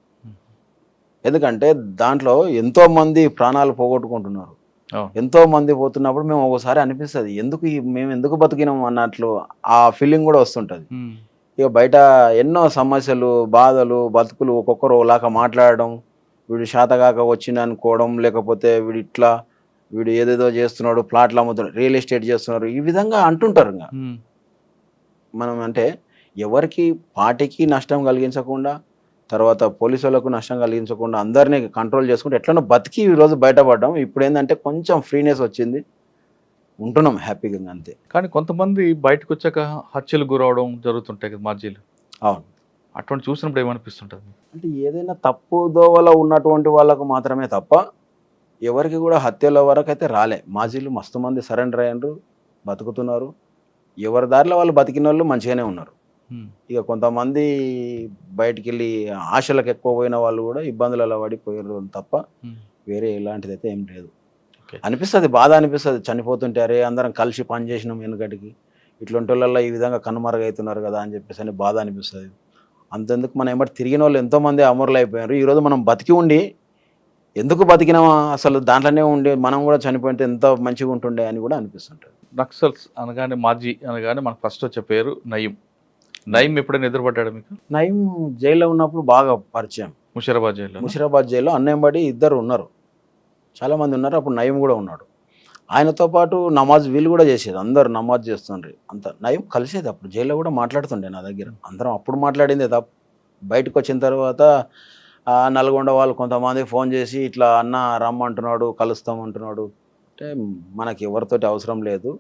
ఎందుకంటే దాంట్లో ఎంతో మంది ప్రాణాలు పోగొట్టుకుంటున్నారు, ఎంతో మంది పోతున్నప్పుడు మేము ఒకసారి అనిపిస్తుంది ఎందుకు మేము ఎందుకు బతికినాం అన్నట్లు ఆ ఫీలింగ్ కూడా వస్తుంటుంది. ఇక బయట ఎన్నో సమస్యలు, బాధలు, బతుకులు ఒక్కొక్కరు లాగా మాట్లాడడం, వీడు శాతగాక వచ్చింది అనుకోవడం, లేకపోతే వీడు ఏదేదో చేస్తున్నాడు, ప్లాట్లు అమ్ముతున్నాడు, రియల్ ఎస్టేట్ చేస్తున్నారు, ఈ విధంగా అంటుంటారు. ఇంకా మనం అంటే ఎవరికి పార్టీకి నష్టం కలిగించకుండా, తర్వాత పోలీసు వాళ్ళకు నష్టం కలిగించకుండా అందరినీ కంట్రోల్ చేసుకుంటే ఎట్లనో బతికి ఈరోజు బయటపడ్డాం. ఇప్పుడు ఏంటంటే కొంచెం ఫ్రీనెస్ వచ్చింది, ఉంటున్నాం హ్యాపీగా అంతే. కానీ కొంతమంది బయటకు వచ్చాక హత్యలు గురవడం జరుగుతుంటాయి కదా మాజీలు. అవును. అటువంటి చూసినప్పుడు ఏమనిపిస్తుంటుంది? అంటే ఏదైనా తప్పు దోవలో ఉన్నటువంటి వాళ్ళకు మాత్రమే తప్ప ఎవరికి కూడా హత్యల వరకు అయితే రాలే. మాజీలు మస్తు మంది సరెండర్ అయ్యారు, బతుకుతున్నారు. ఎవరి దారిలో వాళ్ళు బతికిన వాళ్ళు మంచిగానే ఉన్నారు. ఇక కొంతమంది బయటికెళ్ళి ఆశలకు ఎక్కువ పోయిన వాళ్ళు కూడా ఇబ్బందులలో పడిపోయారు తప్ప వేరే ఎలాంటిదైతే ఏం లేదు. అనిపిస్తుంది, బాధ అనిపిస్తుంది. చనిపోతుంటే అరే అందరం కలిసి పని చేసినాం వెనుకటికి, ఇట్లాంటి వాళ్ళల్లో ఈ విధంగా కనుమరుగవుతున్నారు కదా అని చెప్పేసి అని బాధ అనిపిస్తుంది. అంతెందుకు మనం ఏమంటే తిరిగిన వాళ్ళు ఎంతోమంది అమరులు అయిపోయారు. ఈరోజు మనం బతికి ఉండి ఎందుకు బతికినామా, అసలు దాంట్లోనే ఉండి మనం కూడా చనిపోయింటే ఎంత మంచిగా ఉంటుండే అని కూడా అనిపిస్తుంటుంది. నక్సల్స్ అనగానే, మాజీ అనగానే మనకు ఫస్ట్ వచ్చే పేరు నయీం. నయీం ఎప్పుడైనా ఎదురుపడ్డాడు మీకు? నయీం జైల్లో ఉన్నప్పుడు బాగా పరిచయం. ముషీరాబాద్ జైల్లో. ముషీరాబాద్ జైల్లో అన్నయంబడి ఇద్దరు ఉన్నారు, చాలామంది ఉన్నారు. అప్పుడు నయీం కూడా ఉన్నాడు. ఆయనతో పాటు నమాజ్ వీళ్ళు కూడా చేసేది, అందరు నమాజ్ చేస్తుండ్రి. అంత నయీం కలిసేది. అప్పుడు జైల్లో కూడా మాట్లాడుతుండే నా దగ్గర. అందరం అప్పుడు మాట్లాడిందే తప్ప బయటకు వచ్చిన తర్వాత నల్గొండ వాళ్ళు కొంతమంది ఫోన్ చేసి ఇట్లా అన్న రమ్మంటున్నాడు, కలుస్తామంటున్నాడు. అంటే మనకి ఎవరితోటి అవసరం లేదు,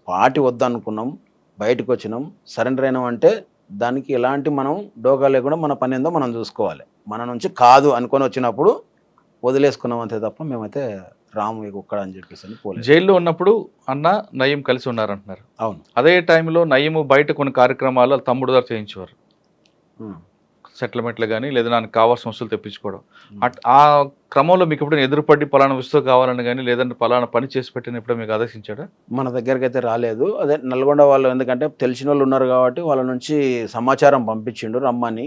పార్టీ వద్దనుకున్నాం, బయటకు వచ్చినాం, సరెండర్ అయినాం అంటే దానికి ఎలాంటి మనం డోకా లేకుండా మన పని ఏందో మనం చూసుకోవాలి. మన నుంచి కాదు అనుకొని వచ్చినప్పుడు వదిలేసుకున్నాం అంతే తప్ప మేమైతే రాము ఒక్కడ అని చెప్పేసి పోలేదు. జైల్లో ఉన్నప్పుడు అన్న నయీం కలిసి ఉన్నారంటున్నారు. అవును. అదే టైంలో నయీం బయట కొన్ని కార్యక్రమాలు తమ్ముడు గారు చేయించేవారు, సెటిల్మెంట్లు కానీ లేదా నాకు కావాల్సిన వస్తువులు తెప్పించుకోవడం. ఆ క్రమంలో మీకు ఎప్పుడు ఎదురుపడి పలానా వస్తువు కావాలని కానీ లేదంటే పలానా పని చేసి పెట్టిన ఎప్పుడు మీకు ఆదేశించాడా? మన దగ్గరికి అయితే రాలేదు. అదే నల్గొండ వాళ్ళు ఎందుకంటే తెలిసిన వాళ్ళు ఉన్నారు కాబట్టి వాళ్ళ నుంచి సమాచారం పంపించిండు రమ్మని.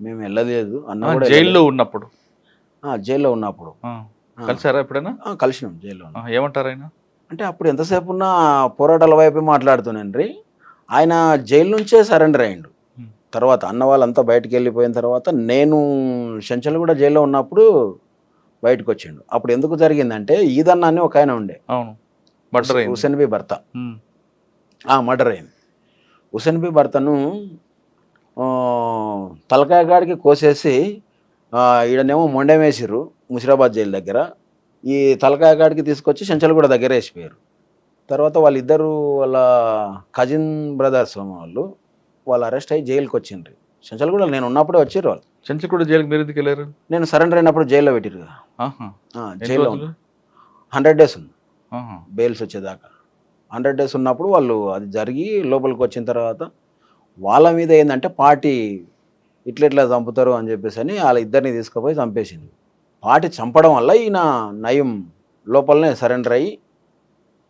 మేము వెళ్ళలేదు. అన్న కూడా జైల్లో ఉన్నప్పుడు. జైల్లో ఉన్నప్పుడు కలిసారా ఎప్పుడైనా? కలిసినాం జైల్లో. ఏమంటారు ఆయన? అంటే అప్పుడు ఎంతసేపు ఉన్నా పోరాటాల వైపే మాట్లాడుతున్నాండ్రి. ఆయన జైలు నుంచే సరెండర్ అయ్యిండు. తర్వాత అన్న వాళ్ళంతా బయటకు వెళ్ళిపోయిన తర్వాత నేను చెంచల్ కూడా జైల్లో ఉన్నప్పుడు బయటకు వచ్చిండు. అప్పుడు ఎందుకు జరిగిందంటే ఈదన్న అని ఒక ఆయన ఉండే, హుసేన్ బి భర్త, మర్డర్ అయింది. హుసేన్ బి భర్తను తలకాయ గాడికి కోసేసి ఈడనేమో మొండెం వేసిర్రు ముషీరాబాద్ జైలు దగ్గర. ఈ తలకాయ గాడికి తీసుకొచ్చి చెంచల్ కూడా దగ్గర వేసిపోయారు. తర్వాత వాళ్ళిద్దరు వాళ్ళ కజిన్ బ్రదర్స్ వాళ్ళు అరెస్ట్ అయ్యి జైలుకి వచ్చిండ్రు. చెంచల్ కూడా నేను ఉన్నప్పుడే వచ్చిర్రు వాళ్ళు. చెంచల్ కూడా జైలుకి మీరు ఎందుకు వెళ్ళారు? నేను సరెండర్ అయినప్పుడు జైల్లో పెట్టిరు కదా. జైల్లో 100 days ఉంది బెయిల్స్ వచ్చేదాకా. 100 days ఉన్నప్పుడు వాళ్ళు అది జరిగి లోపలికి వచ్చిన తర్వాత వాళ్ళ మీద ఏంటంటే పార్టీ ఇట్లా చంపుతారు అని చెప్పేసి అని వాళ్ళ ఇద్దరిని తీసుకుపోయి చంపేసింది. పార్టీ చంపడం వల్ల ఈయన నయీం లోపలనే సరెండర్ అయ్యి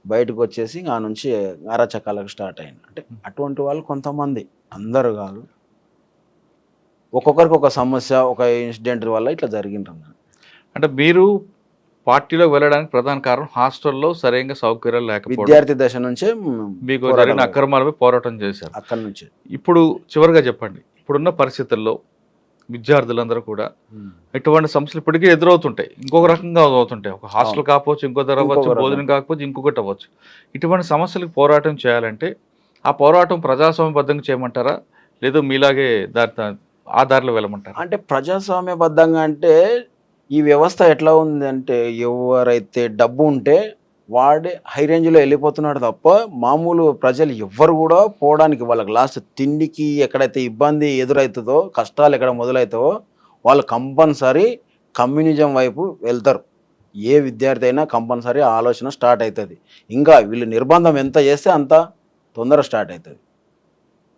బయటకు వచ్చేసి ఆ నుంచి అరాచకాలకు స్టార్ట్ అయింది. అంటే అటువంటి వాళ్ళు కొంతమంది, అందరు కాదు, ఒక్కొక్కరికి ఒక సమస్య, ఒక ఇన్సిడెంట్ వల్ల ఇట్లా జరిగింటుంది. అంటే మీరు పార్టీలో వెళ్ళడానికి ప్రధాన కారణం హాస్టల్లో సరైన సౌకర్యాలు లేకపోవడం. విద్యార్థి దశ నుంచే మీకు జరిగిన అక్రమాలపై పోరాటం చేశారు. అక్కడి నుంచి ఇప్పుడు చివరిగా చెప్పండి, ఇప్పుడున్న పరిస్థితుల్లో విద్యార్థులందరూ కూడా ఎటువంటి సమస్యలు ఇప్పటికీ ఎదురవుతుంటాయి, ఇంకొక రకంగా అవుతుంటాయి. ఒక హాస్టల్ కాకపోవచ్చు, ఇంకో ధర అవ్వచ్చు, భోజనం కాకపోవచ్చు, ఇంకొకటి అవ్వచ్చు. ఇటువంటి సమస్యలకు పోరాటం చేయాలంటే ఆ పోరాటం ప్రజాస్వామ్యబద్ధంగా చేయమంటారా, లేదు మీలాగే ఆ దారిలో వెళ్ళమంటారా? అంటే ప్రజాస్వామ్యబద్ధంగా అంటే ఈ వ్యవస్థ ఎట్లా ఉంది అంటే ఎవరైతే డబ్బు ఉంటే వాడే హై రేంజ్లో వెళ్ళిపోతున్నాడు తప్ప మామూలు ప్రజలు ఎవ్వరు కూడా పోవడానికి, వాళ్ళకి లాస్ట్ తిండికి ఎక్కడైతే ఇబ్బంది ఎదురవుతుందో, కష్టాలు ఎక్కడ మొదలవుతావో వాళ్ళు కంపల్సరీ కమ్యూనిజం వైపు వెళ్తారు. ఏ విద్యార్థి అయినా కంపల్సరీ ఆలోచన స్టార్ట్ అవుతుంది. ఇంకా వీళ్ళు నిర్బంధం ఎంత చేస్తే అంత తొందర స్టార్ట్ అవుతుంది.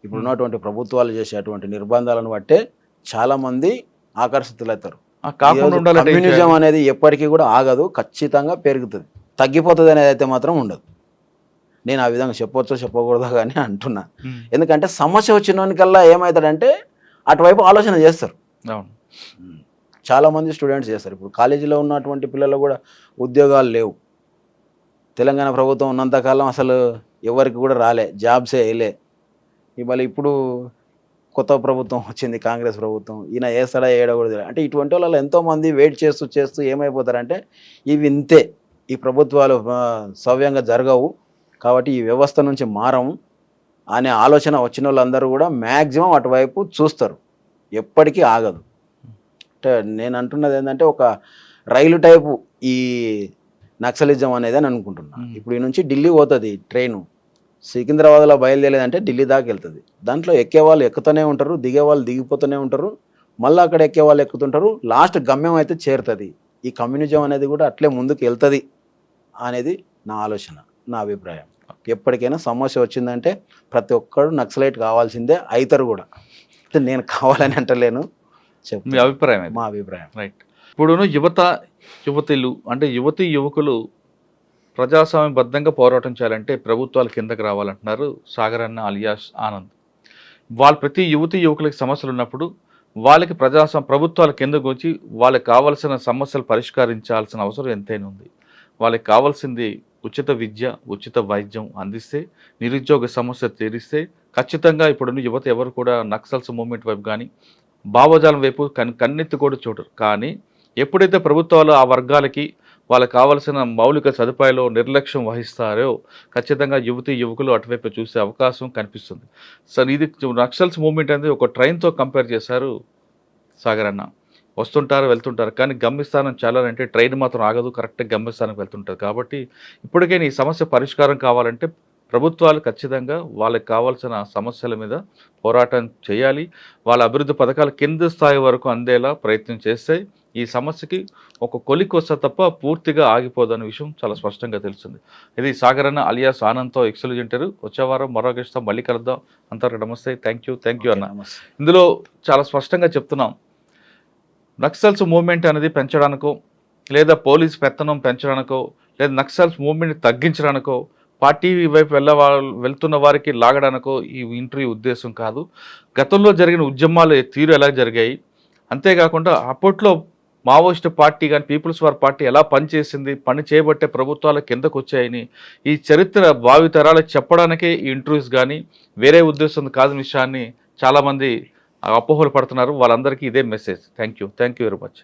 ఇప్పుడు ఉన్నటువంటి ప్రభుత్వాలు చేసేటువంటి నిర్బంధాలను బట్టే చాలామంది ఆకర్షితులవుతారు. కమ్యూనిజం అనేది ఎప్పటికీ కూడా ఆగదు, ఖచ్చితంగా పెరుగుతుంది. తగ్గిపోతుంది అనేది అయితే మాత్రం ఉండదు. నేను ఆ విధంగా చెప్పవచ్చో చెప్పకూడదో కానీ అంటున్నా. ఎందుకంటే సమస్య వచ్చినకల్లా ఏమవుతాడంటే అటువైపు ఆలోచన చేస్తారు. చాలామంది స్టూడెంట్స్ చేస్తారు. ఇప్పుడు కాలేజీలో ఉన్నటువంటి పిల్లలు కూడా ఉద్యోగాలు లేవు. తెలంగాణ ప్రభుత్వం ఉన్నంతకాలం అసలు ఎవరికి కూడా రాలే, జాబ్సే వేయలే. ఇవాళ ఇప్పుడు కొత్త ప్రభుత్వం వచ్చింది, కాంగ్రెస్ ప్రభుత్వం, ఈయన వేస్తాడా వేయకూడదు. అంటే ఇటువంటి వాళ్ళు ఎంతోమంది వెయిట్ చేస్తూ ఏమైపోతారంటే ఇవి ఇంతే, ఈ ప్రభుత్వాలు సవ్యంగా జరగవు కాబట్టి ఈ వ్యవస్థ నుంచి మారము అనే ఆలోచన వచ్చిన వాళ్ళందరూ కూడా మ్యాక్సిమం అటువైపు చూస్తారు. ఎప్పటికీ ఆగదు. అంటే నేను అంటున్నది ఏంటంటే ఒక రైలు టైపు ఈ నక్సలిజం అనేది అని అనుకుంటున్నాను. ఇప్పుడు ఈ నుంచి ఢిల్లీ పోతుంది ట్రైను, సికింద్రాబాద్లో బయలుదేరేదంటే ఢిల్లీ దాకా వెళ్తుంది. దాంట్లో ఎక్కే వాళ్ళు ఎక్కుతూనే ఉంటారు, దిగే వాళ్ళు దిగిపోతూనే ఉంటారు, మళ్ళీ అక్కడ ఎక్కే వాళ్ళు ఎక్కుతుంటారు, లాస్ట్ గమ్యం అయితే చేరుతుంది. ఈ కమ్యూనిజం అనేది కూడా అట్లే ముందుకు వెళ్తుంది అనేది నా ఆలోచన, నా అభిప్రాయం. ఎప్పటికైనా సమస్య వచ్చిందంటే ప్రతి ఒక్కరు నక్సలైట్ కావాల్సిందే, అవుతారు కూడా. అంటే నేను కావాలని అంటలేను, మీ అభిప్రాయం మా అభిప్రాయం. రైట్. ఇప్పుడు యువతులు అంటే యువకులు ప్రజాస్వామ్యబద్ధంగా పోరాటం చేయాలంటే ప్రభుత్వాలు కిందకి రావాలంటున్నారు సాగర్ అన్న అలియాస్ ఆనంద్. వాళ్ళు ప్రతి యువకులకి సమస్యలు ఉన్నప్పుడు వాళ్ళకి ప్రభుత్వాల కిందకు వచ్చి వాళ్ళకి కావాల్సిన సమస్యలు పరిష్కరించాల్సిన అవసరం ఎంతైనా ఉంది. వాళ్ళకి కావాల్సింది ఉచిత విద్య, ఉచిత వైద్యం అందిస్తే, నిరుద్యోగ సమస్య తీరిస్తే ఖచ్చితంగా ఇప్పుడున్న యువత ఎవరు కూడా నక్సల్స్ మూవ్మెంట్ వైపు కానీ భావజాలం వైపు కన్నెత్తి కూడా చూడరు. కానీ ఎప్పుడైతే ప్రభుత్వాలు ఆ వర్గాలకి వాళ్ళకి కావాల్సిన మౌలిక సదుపాయాలు నిర్లక్ష్యం వహిస్తారో ఖచ్చితంగా యువకులు అటువైపు చూసే అవకాశం కనిపిస్తుంది. సార్, ఇది నక్సల్స్ మూవ్మెంట్ అనేది ఒక ట్రైన్తో కంపేర్ చేశారు సాగర్ అన్న. వస్తుంటారు, వెళ్తుంటారు, కానీ గమ్యస్థానం చేరాలంటే ట్రైన్ మాత్రం ఆగదు, కరెక్ట్గా గమ్యస్థానానికి వెళ్తుంటారు. కాబట్టి ఇప్పటికైనా ఈ సమస్య పరిష్కారం కావాలంటే ప్రభుత్వాలు ఖచ్చితంగా వాళ్ళకి కావాల్సిన సమస్యల మీద పోరాటం చేయాలి. వాళ్ళ అభివృద్ధి పథకాలు కింద స్థాయి వరకు అందేలా ప్రయత్నం చేస్తే ఈ సమస్యకి ఒక కొలిక్ వస్తే తప్ప పూర్తిగా ఆగిపోదన్న విషయం చాలా స్పష్టంగా తెలుస్తుంది. ఇది సాగర్ అన్న అలియాస్ ఆనంద్తో ఎక్సలెంట్. వచ్చే వారం మరో గెస్ట్తో మళ్ళీ కలుద్దాం. అంతవరకు నమస్తే. థ్యాంక్ యూ అన్న. ఇందులో చాలా స్పష్టంగా చెప్తున్నాం, నక్సల్స్ మూవ్మెంట్ అనేది పెంచడానికో, లేదా పోలీస్ పెత్తనం పెంచడానికో, లేదా నక్సల్స్ మూవ్మెంట్ తగ్గించడానికో, పార్టీ వైపు వెళ్తున్న వారికి లాగడానికో ఈ ఇంటర్వ్యూ ఉద్దేశం కాదు. గతంలో జరిగిన ఉద్యమాలు తీరు ఎలా జరిగాయి, అంతేకాకుండా అప్పట్లో మావోయిస్ట్ పార్టీ కానీ పీపుల్స్ వార్ పార్టీ ఎలా పనిచేసింది, పని చేయబట్టే ప్రభుత్వాల కిందకు వచ్చాయని ఈ చరిత్ర భావితరాలకు చెప్పడానికే ఈ ఇంటర్వ్యూస్ కానీ వేరే ఉద్దేశం కాదని విషయాన్ని చాలామంది అపోహలు పడుతున్నారు. వాళ్ళందరికీ ఇదే message. Thank you very much.